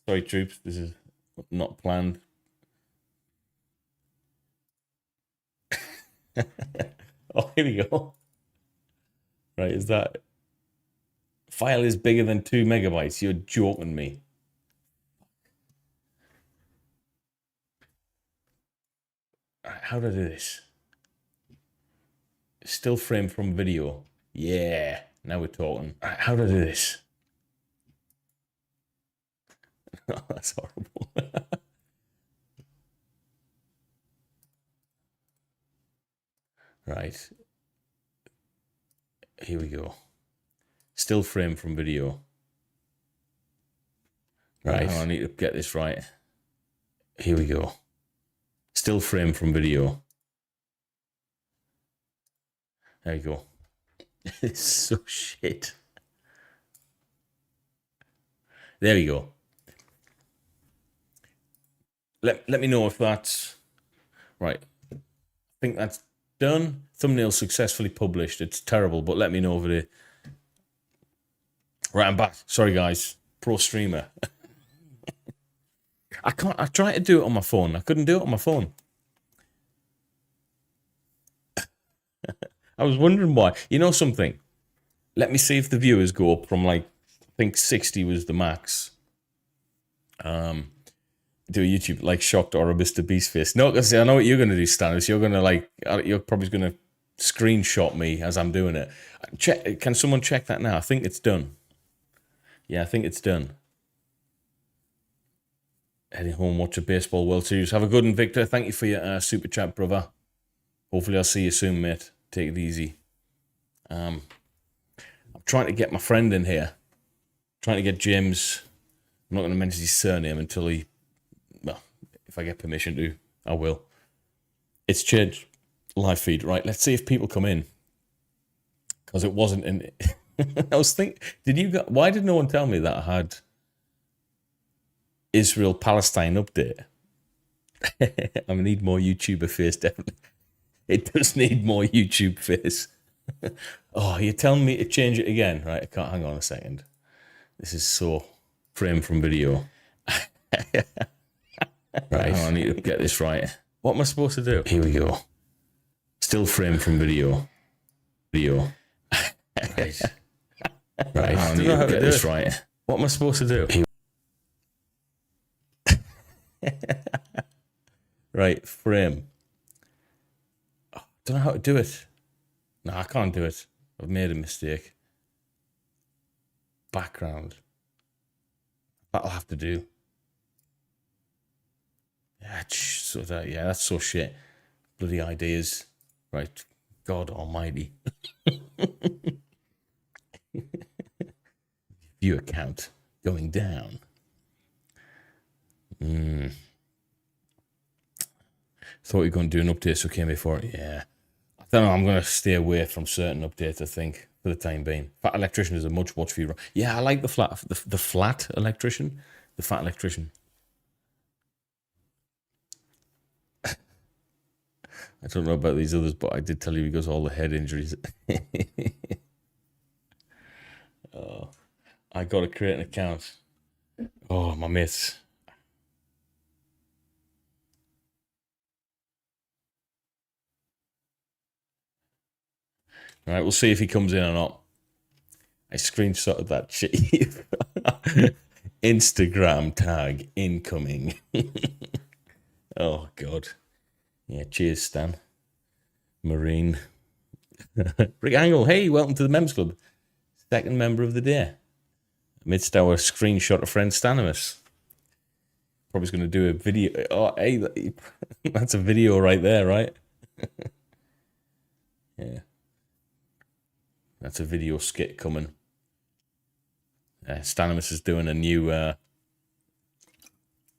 Sorry, troops, this is not planned. Oh, here we go. Right, is that... File is bigger than 2 megabytes. You're joking me. Right, how do I do this? Still frame from video. Yeah, now we're talking. Right, how do I do this? Oh, that's horrible. Right. Here we go. Still frame from video. Right, I need to get this right. Here we go. Still frame from video. There you go. It's so shit. There we go. Let me know if that's right. I think that's done. Thumbnail successfully published. It's terrible, but let me know if it. Right, I'm back. Sorry, guys. Pro streamer. I tried to do it on my phone. I couldn't do it on my phone. I was wondering why. You know something? Let me see if the viewers go up from like, I think 60 was the max. Do a YouTube like shocked or a Mr. Beast face. No, because I know what you're going to do, Stannis. You're going to like, you're probably going to screenshot me as I'm doing it. Check. Can someone check that now? I think it's done. Yeah, I think it's done. Heading home, watch a baseball World Series. Have a good one, Victor. Thank you for your super chat, brother. Hopefully I'll see you soon, mate. Take it easy. I'm trying to get my friend in here. Trying to get James. I'm not going to mention his surname until he... Well, if I get permission to, I will. It's changed live feed, right? Let's see if people come in. Because it wasn't in... I was thinking... Why did no one tell me that I had Israel-Palestine update? I need more YouTuber face, definitely. It does need more YouTube face. Oh, you're telling me to change it again? Right, I can't. Hang on a second. This is so frame from video. Right, I need to get this right. What am I supposed to do? Here we go. Still frame from video. Right. Right, I need to get this right. What am I supposed to do? Right, frame. Oh, don't know how to do it. No, I can't do it. I've made a mistake. Background. That'll have to do. Yeah, that's so shit. Bloody ideas. Right. God almighty. Viewer count going down. Thought you were going to do an update, so came before. Yeah. I don't know, I'm going to stay away from certain updates, I think, for the time being. Fat Electrician is a much watch viewer. Yeah, I like the flat electrician. The Fat Electrician. I don't know about these others, but I did tell you he goes all the head injuries. Oh, I got to create an account. Oh, my mates. All right, we'll see if he comes in or not. I screenshotted that shit. Instagram tag incoming. Oh, God. Yeah, cheers, Stan. Marine. Rick Angle, hey, welcome to the Members Club. Second member of the day. Amidst our screenshot of friend Stanimus. Probably going to do a video. Oh, hey, that's a video right there, right? Yeah. That's a video skit coming. Stanimus is doing a new...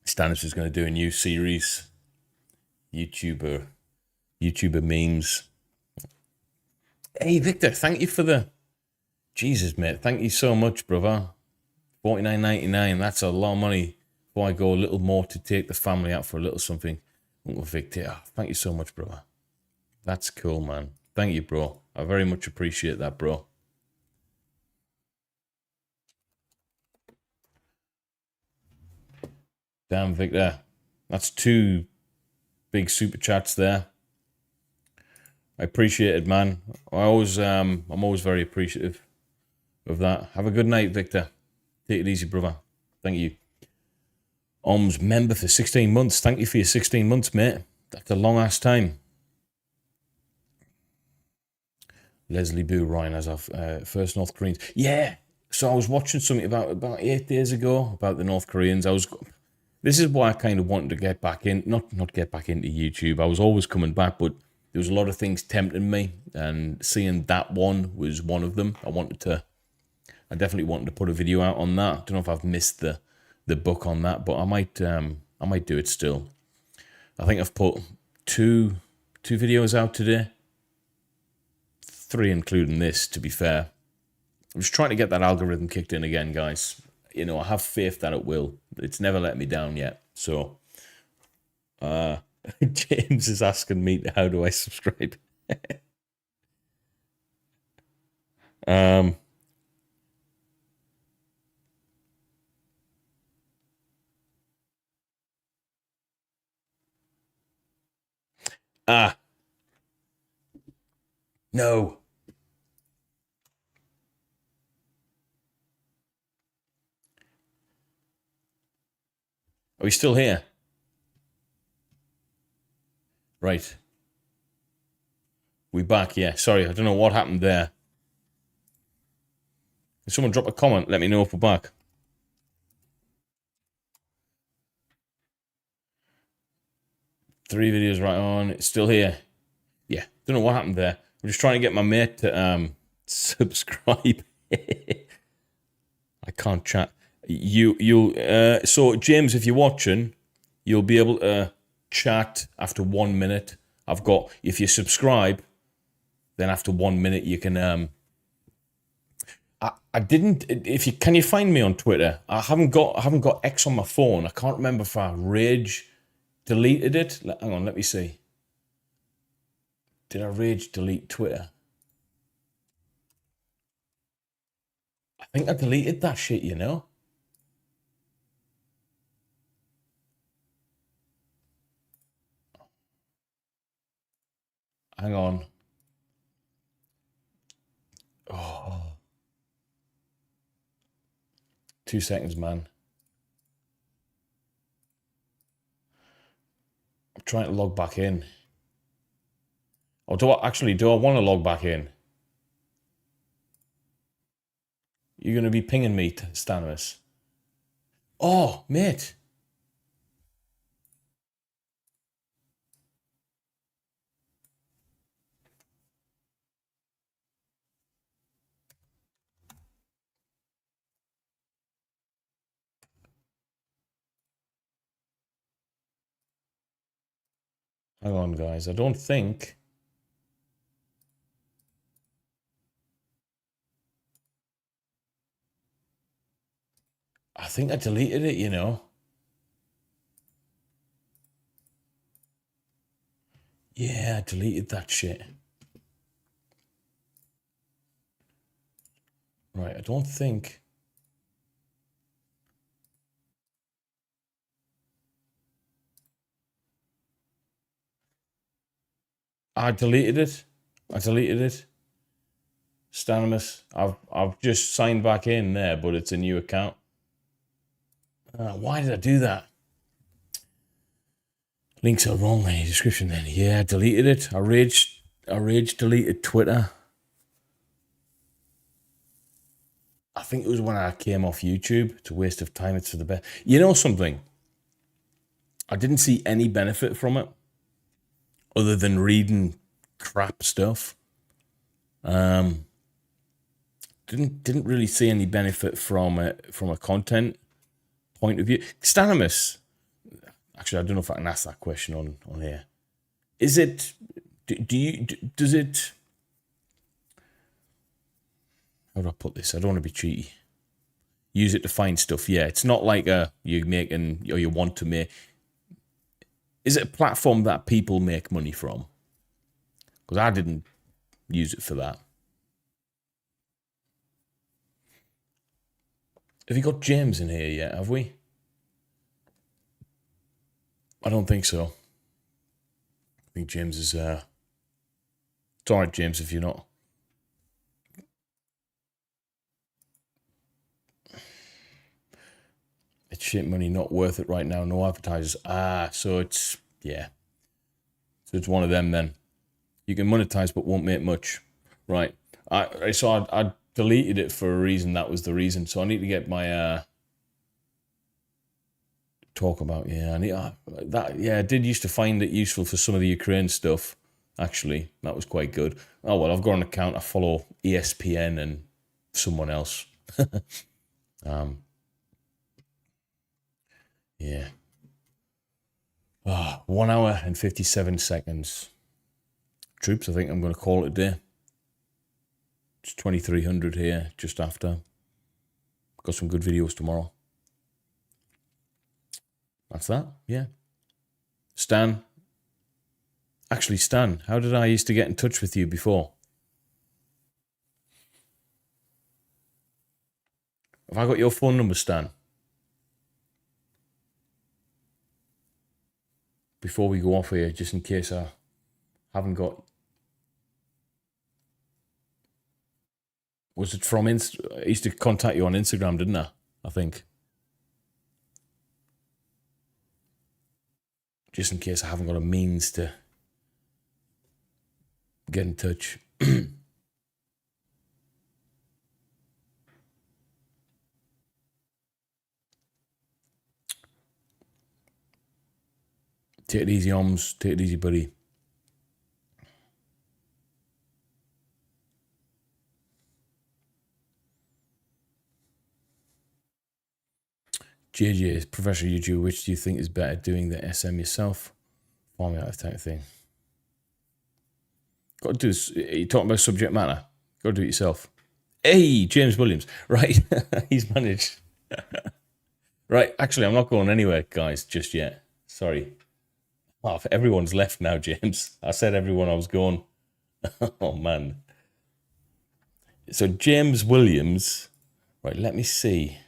Stanimus is going to do a new series. YouTuber memes. Hey, Victor, thank you for the... Jesus, mate, thank you so much, brother. 49.99. That's a lot of money. Before I go a little more to take the family out for a little something. Uncle Victor, thank you so much, brother. That's cool, man. Thank you, bro. I very much appreciate that, bro. Damn, Victor. That's 2 big super chats there. I appreciate it, man. I'm always very appreciative of that. Have a good night, Victor. Take it easy, brother. Thank you. OMS member for 16 months. Thank you for your 16 months, mate. That's a long ass time. Leslie Boo, Ryan, as of first North Koreans. Yeah. So I was watching something about 8 days ago about the North Koreans. This is why I kind of wanted to get back in, not get back into YouTube. I was always coming back, but there was a lot of things tempting me, and seeing that one was one of them. I definitely wanted to put a video out on that. I don't know if I've missed the book on that, but I might do it still. I think I've put two videos out today. 3 including this, to be fair. I'm just trying to get that algorithm kicked in again, guys. You know, I have faith that it will. It's never let me down yet. So, James is asking me, how do I subscribe? No. Are we still here? Right. We back, yeah. Sorry, I don't know what happened there. If someone drop a comment, let me know if we're back. Three videos right on. It's still here. Yeah, don't know what happened there. I'm just trying to get my mate to subscribe. I can't chat. So James, if you're watching, you'll be able to chat after 1 minute. If you subscribe, then after 1 minute you can can you find me on Twitter? I haven't got X on my phone. I can't remember if I rage deleted it. Hang on, let me see. Did I rage delete Twitter? I think I deleted that shit, you know? Hang on. Oh. 2 seconds, man. I'm trying to log back in. Or do I want to log back in? You're going to be pinging me, Stanimus. Oh, mate. Hang on, guys. I think I deleted it, you know? Yeah, I deleted that shit. Right, I don't think... I deleted it. Stanimus. I've just signed back in there, but it's a new account. Why did I do that? Links are wrong in the description then. Yeah, I deleted it. I rage deleted Twitter. I think it was when I came off YouTube. It's a waste of time. It's for the best. You know something? I didn't see any benefit from it other than reading crap stuff. Didn't really see any benefit from it from a content point of view. Stanimus. Actually, I don't know if I can ask that question on here. Is it? Does it how do I put this? I don't want to be cheaty. Use it to find stuff. Yeah, it's not like you're making or you want to make. Is it a platform that people make money from? Because I didn't use it for that. Have you got James in here yet? Have we? I don't think so. I think James is. It's all right, James, if you're not. It's shit money, not worth it right now. No advertisers. So it's yeah. So it's one of them then. You can monetize but won't make much. Right. I deleted it for a reason. That was the reason. So I need to get my talk about. Yeah, I need that. Yeah, I did used to find it useful for some of the Ukraine stuff. Actually, that was quite good. Oh well, I've got an account. I follow ESPN and someone else. Yeah. 1 hour and 57 seconds. Troops, I think I'm going to call it a day. It's 2300 here, just after. Got some good videos tomorrow. That's that, yeah. Stan. Actually, Stan, how did I used to get in touch with you before? Have I got your phone number, Stan? Before we go off here, just in case I haven't got... Was it from I used to contact you on Instagram, didn't I think. Just in case I haven't got a means to get in touch. Take it easy, Oms. Take it easy, buddy. JJ, Professor YouTube, which do you think is better, doing the SM yourself? Farming out of type thing. Got to do this. You're talking about subject matter. Got to do it yourself. Hey, James Williams. Right. He's managed. Right. Actually, I'm not going anywhere, guys, just yet. Sorry. Oh, everyone's left now, James. I said everyone I was going. Oh, man. So, James Williams. Right, let me see.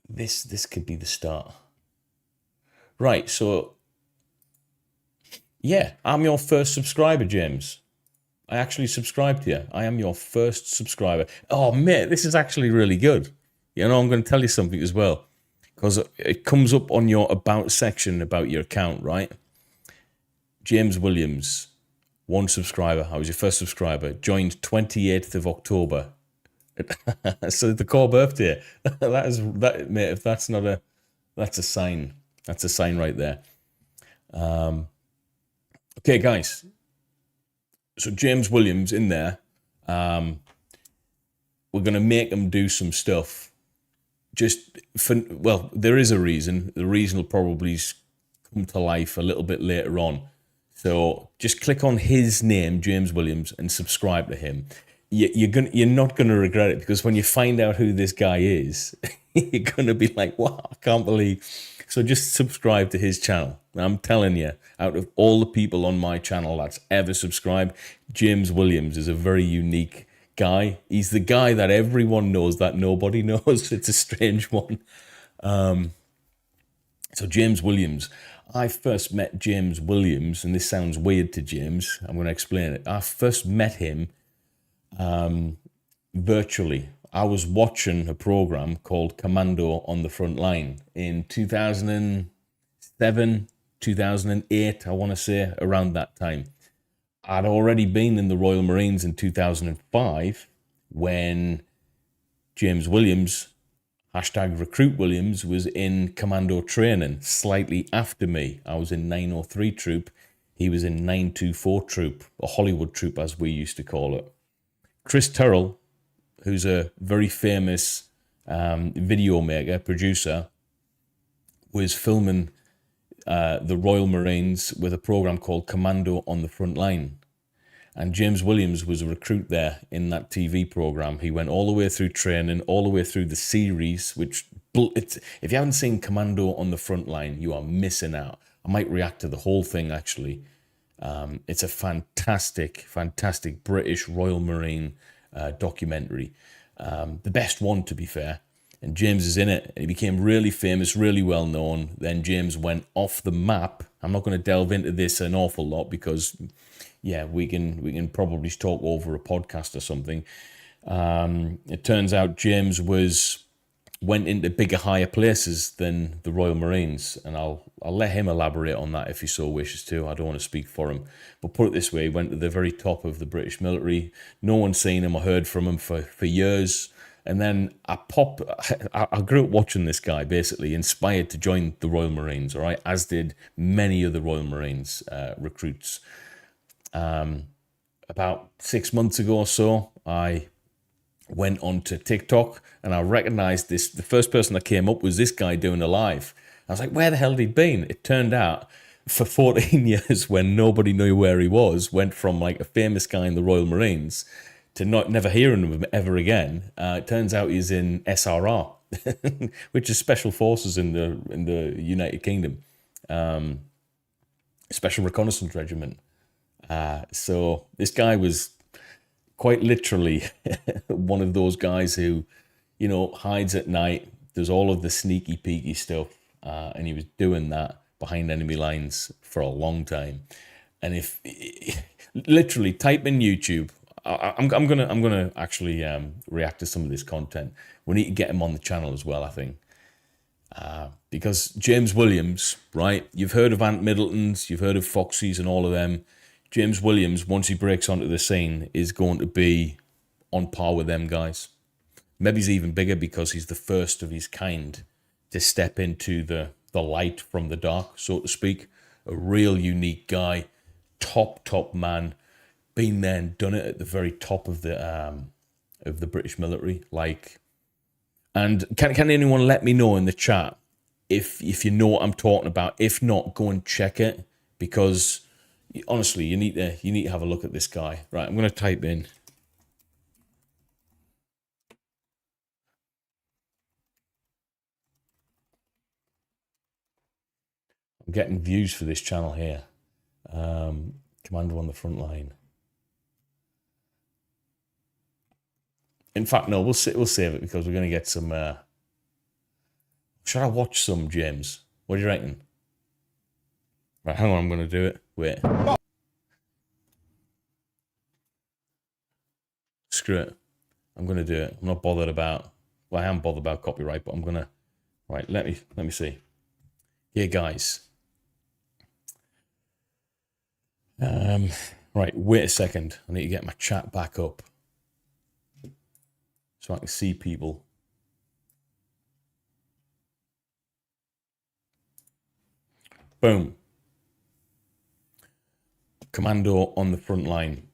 This could be the start. Right, so yeah, I'm your first subscriber, James. I actually subscribed to you. I am your first subscriber. Oh, mate, this is actually really good. You know, I'm going to tell you something as well, because it comes up on your about section about your account, right? James Williams, 1 subscriber. I was your first subscriber. Joined 28th of October. So the core birthday. that, mate. If that's not that's a sign. That's a sign right there. Okay, guys. So James Williams in there. We're gonna make him do some stuff. Just for there is a reason. The reason will probably come to life a little bit later on. So just click on his name, James Williams, and subscribe to him. You're not gonna regret it, because when you find out who this guy is, you're gonna be like, wow, I can't believe. So just subscribe to his channel. I'm telling you, out of all the people on my channel that's ever subscribed, James Williams is a very unique guy. He's the guy that everyone knows that nobody knows. It's a strange one. So James Williams. I first met James Williams, and this sounds weird to James. I'm going to explain it. I first met him virtually. I was watching a program called Commando on the Front Line in 2007, 2008, I want to say, around that time. I'd already been in the Royal Marines in 2005 when James Williams, hashtag Recruit Williams, was in Commando training slightly after me. I was in 903 Troop. He was in 924 Troop, a Hollywood troop as we used to call it. Chris Turrell, who's a very famous video maker, producer, was filming the Royal Marines with a program called Commando on the Front Line. And James Williams was a recruit there in that TV program. He went all the way through training, all the way through the series, which, if you haven't seen Commando on the Front Line, you are missing out. I might react to the whole thing, actually. It's a fantastic, fantastic British Royal Marine documentary. The best one, to be fair. And James is in it. He became really famous, really well known. Then James went off the map. I'm not going to delve into this an awful lot because, yeah, we can probably talk over a podcast or something. It turns out James went into bigger, higher places than the Royal Marines, and I'll let him elaborate on that if he so wishes to. I don't want to speak for him, but put it this way: he went to the very top of the British military. No one's seen him or heard from him for years. And then I grew up watching this guy, basically inspired to join the Royal Marines, all right, as did many of the Royal Marines recruits. About 6 months ago or so, I went onto TikTok and I recognized this. The first person that came up was this guy doing a live. I was like, where the hell had he been? It turned out for 14 years, when nobody knew where he was, went from like a famous guy in the Royal Marines to never hearing of him ever again. It turns out he's in SRR, which is Special Forces in the United Kingdom, Special Reconnaissance Regiment. So this guy was quite literally one of those guys who, hides at night, does all of the sneaky peeky stuff, and he was doing that behind enemy lines for a long time. And if literally type in YouTube, I'm gonna actually react to some of this content. We need to get him on the channel as well, I think, because James Williams, right? You've heard of Ant Middletons, you've heard of Foxies, and all of them. James Williams, once he breaks onto the scene, is going to be on par with them guys. Maybe he's even bigger because he's the first of his kind to step into the light from the dark, so to speak. A real unique guy, top man. Been there and done it at the very top of the British military. And can anyone let me know in the chat if you know what I'm talking about? If not, go and check it, because honestly, you need to have a look at this guy. Right, I'm going to type in. I'm getting views for this channel here. Commando on the Front Line. In fact, no, we'll save it because we're going to get some... Should I watch some, James? What do you reckon? Right, hang on, I'm going to do it. Wait. Screw it. I'm going to do it. I'm not bothered about... Well, I am bothered about copyright, but I'm going to... Right, let me see. Here, guys. Right, wait a second. I need to get my chat back up so I can see people. Boom. Commando on the Front Line.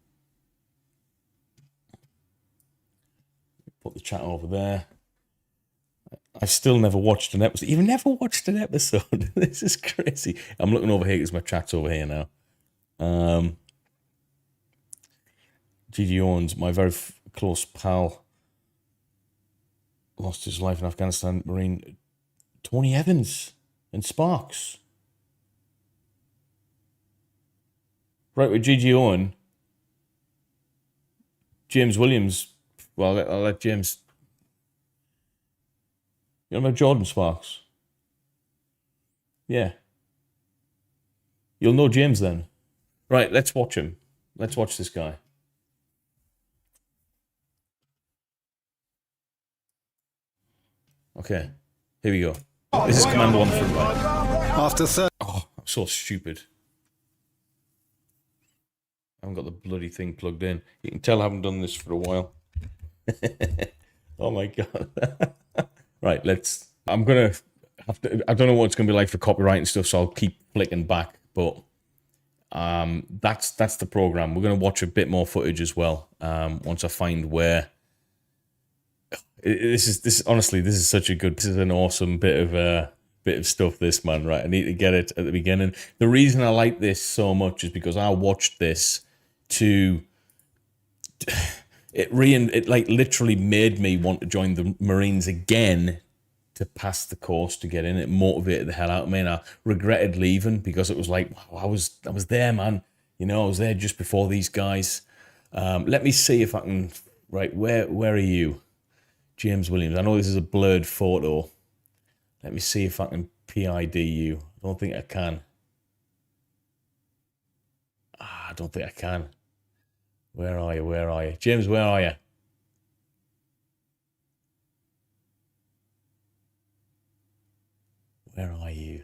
Put the chat over there. I've still never watched an episode. You've never watched an episode? This is crazy. I'm looking over here because my chat's over here now. G.G. Owens, my very close pal, lost his life in Afghanistan. Marine Tony Evans and Sparks. Right, with G.G. Owen, James Williams. Well, I'll let James. You know about Jordan Sparks? Yeah. You'll know James then. Right, let's watch him. Let's watch this guy. Okay, here we go. This is Commando on the Front Line. After 30. Oh, I'm so stupid. I haven't got the bloody thing plugged in. You can tell I haven't done this for a while. Oh my God. Right, I'm going to have to, I don't know what it's going to be like for copyright and stuff, so I'll keep flicking back, but that's the program. We're going to watch a bit more footage as well, once I find where. This is honestly, this is an awesome bit of stuff, this, man. Right, I need to get it at the beginning. The reason I like this so much is because I watched this to it like literally made me want to join the Marines again to pass the course to get in. It motivated the hell out of me, and I regretted leaving because it was like, wow, I was there, man. You know, I was there just before these guys. Let me see if I can. Right, where are you, James Williams? I know this is a blurred photo. Let me see if I can PID you. I don't think I can. I don't think I can. Where are you? Where are you? James, where are you? Where are you?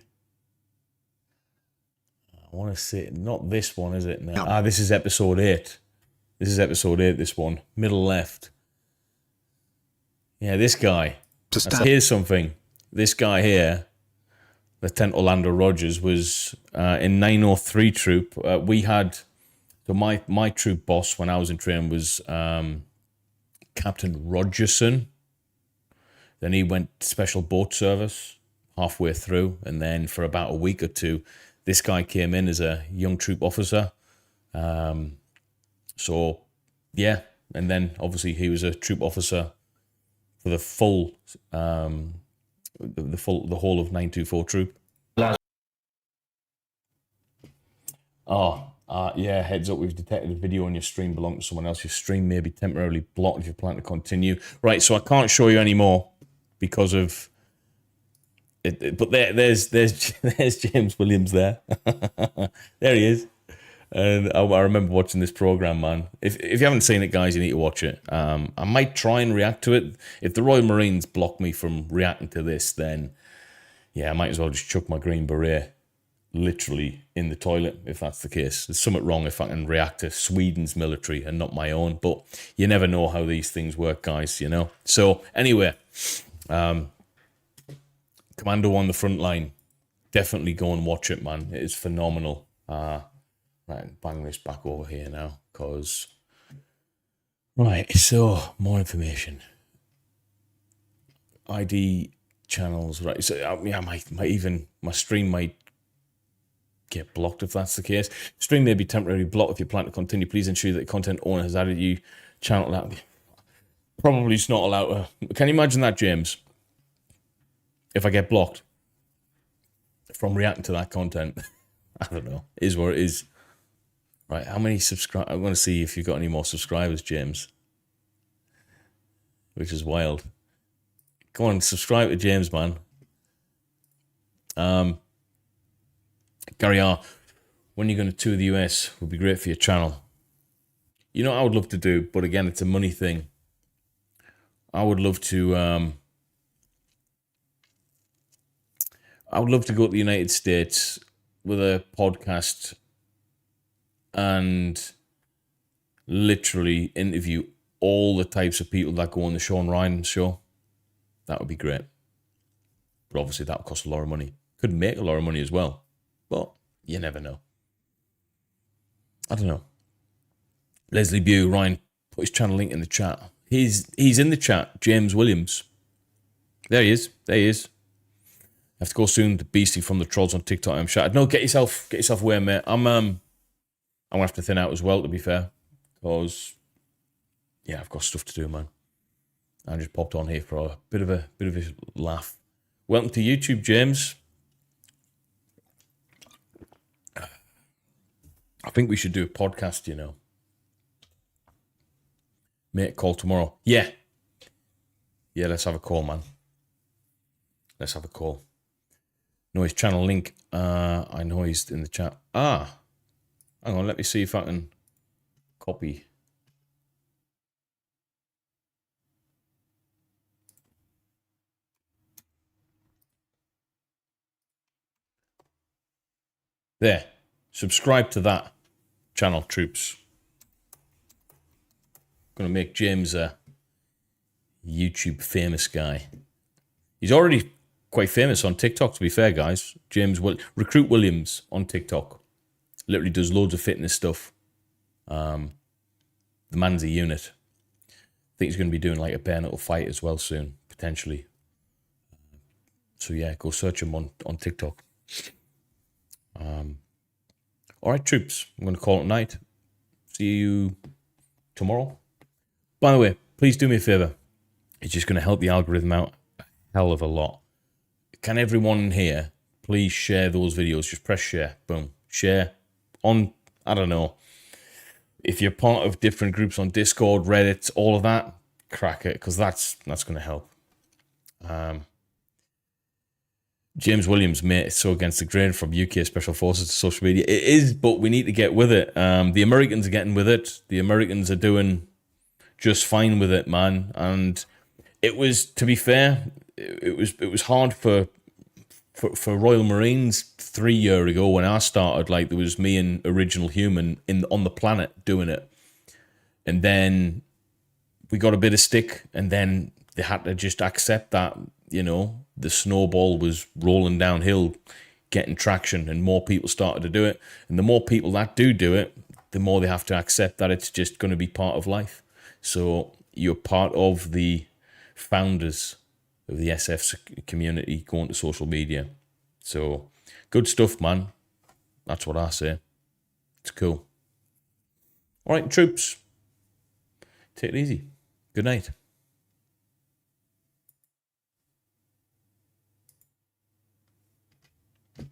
I want to see, not this one, is it? No. This is episode 8. This is episode 8, this one. Middle left. Yeah, this guy. Here's something. This guy here, Lieutenant Orlando Rogers, was in 903 Troop. We had, so my troop boss when I was in training was Captain Rogerson. Then he went special boat service halfway through, and then for about a week or two, this guy came in as a young troop officer. So, yeah, and then obviously he was a troop officer for the full, the whole of 924 Troop. Yeah, heads up, we've detected a video on your stream belonging to someone else. Your stream may be temporarily blocked if you plan to continue. Right, so I can't show you anymore because of it, but there's James Williams there. There he is. And I remember watching this program, man. If you haven't seen it, guys, you need to watch it. I might try and react to it. If the Royal Marines block me from reacting to this, then yeah, I might as well just chuck my green beret literally in the toilet if that's the case. There's something wrong if I can react to Sweden's military and not my own, but you never know how these things work, guys, you know. So anyway, Commando on the Front Line, definitely go and watch it, man. It is phenomenal. Right, bang this back over here now, because right, so more information. ID channels, right? So I might even my stream might get blocked if that's the case. Stream may be temporarily blocked if you plan to continue. Please ensure that the content owner has added you channel that. Probably it's not allowed to. Can you imagine that, James? If I get blocked from reacting to that content, I don't know. It is what it is. Right, how many subscribers? I want to see if you've got any more subscribers, James. Which is wild. Go on, subscribe to James, man. Gary R, when you're going to tour the US would be great for your channel. You know what I would love to do, but again, it's a money thing. I would love to go to the United States with a podcast and literally interview all the types of people that go on the Sean Ryan show. That would be great. But obviously that would cost a lot of money. Could make a lot of money as well. But you never know. I don't know. Leslie Bew, Ryan, put his channel link in the chat. He's in the chat, James Williams. There he is. There he is. I have to go soon. The beastie from the trolls on TikTok. I'm shattered. No, get yourself away, mate. I'm gonna have to thin out as well, to be fair, because yeah, I've got stuff to do, man. I just popped on here for a bit of a laugh. Welcome to YouTube, James. I think we should do a podcast, you know. Make a call tomorrow. Yeah, let's have a call, man. Let's have a call. No, his channel link. I know he's in the chat. Hang on, let me see if I can copy. There. Subscribe to that channel, troops. Gonna make James a YouTube famous guy. He's already quite famous on TikTok, to be fair, guys. Recruit Williams on TikTok. Literally does loads of fitness stuff. The man's a unit. I think he's going to be doing like a bare knuckle fight as well soon, potentially. So yeah, go search him on TikTok. All right, troops. I'm going to call it night. See you tomorrow. By the way, please do me a favor. It's just going to help the algorithm out a hell of a lot. Can everyone here please share those videos? Just press share. Boom. Share on, I don't know, if you're part of different groups on Discord, Reddit, all of that, crack it, because that's going to help. James Williams, mate, it's so against the grain from UK Special Forces to social media. It is, but we need to get with it. The Americans are getting with it. The Americans are doing just fine with it, man. And it was, to be fair, it was hard for Royal Marines 3 years ago when I started. Like, there was me and Original Human on the planet doing it. And then we got a bit of stick, and then they had to just accept that, you know, the snowball was rolling downhill, getting traction, and more people started to do it. And the more people that do it, the more they have to accept that it's just going to be part of life. So you're part of the founders of the SF community going to social media. So good stuff, man. That's what I say. It's cool. All right, troops. Take it easy. Good night.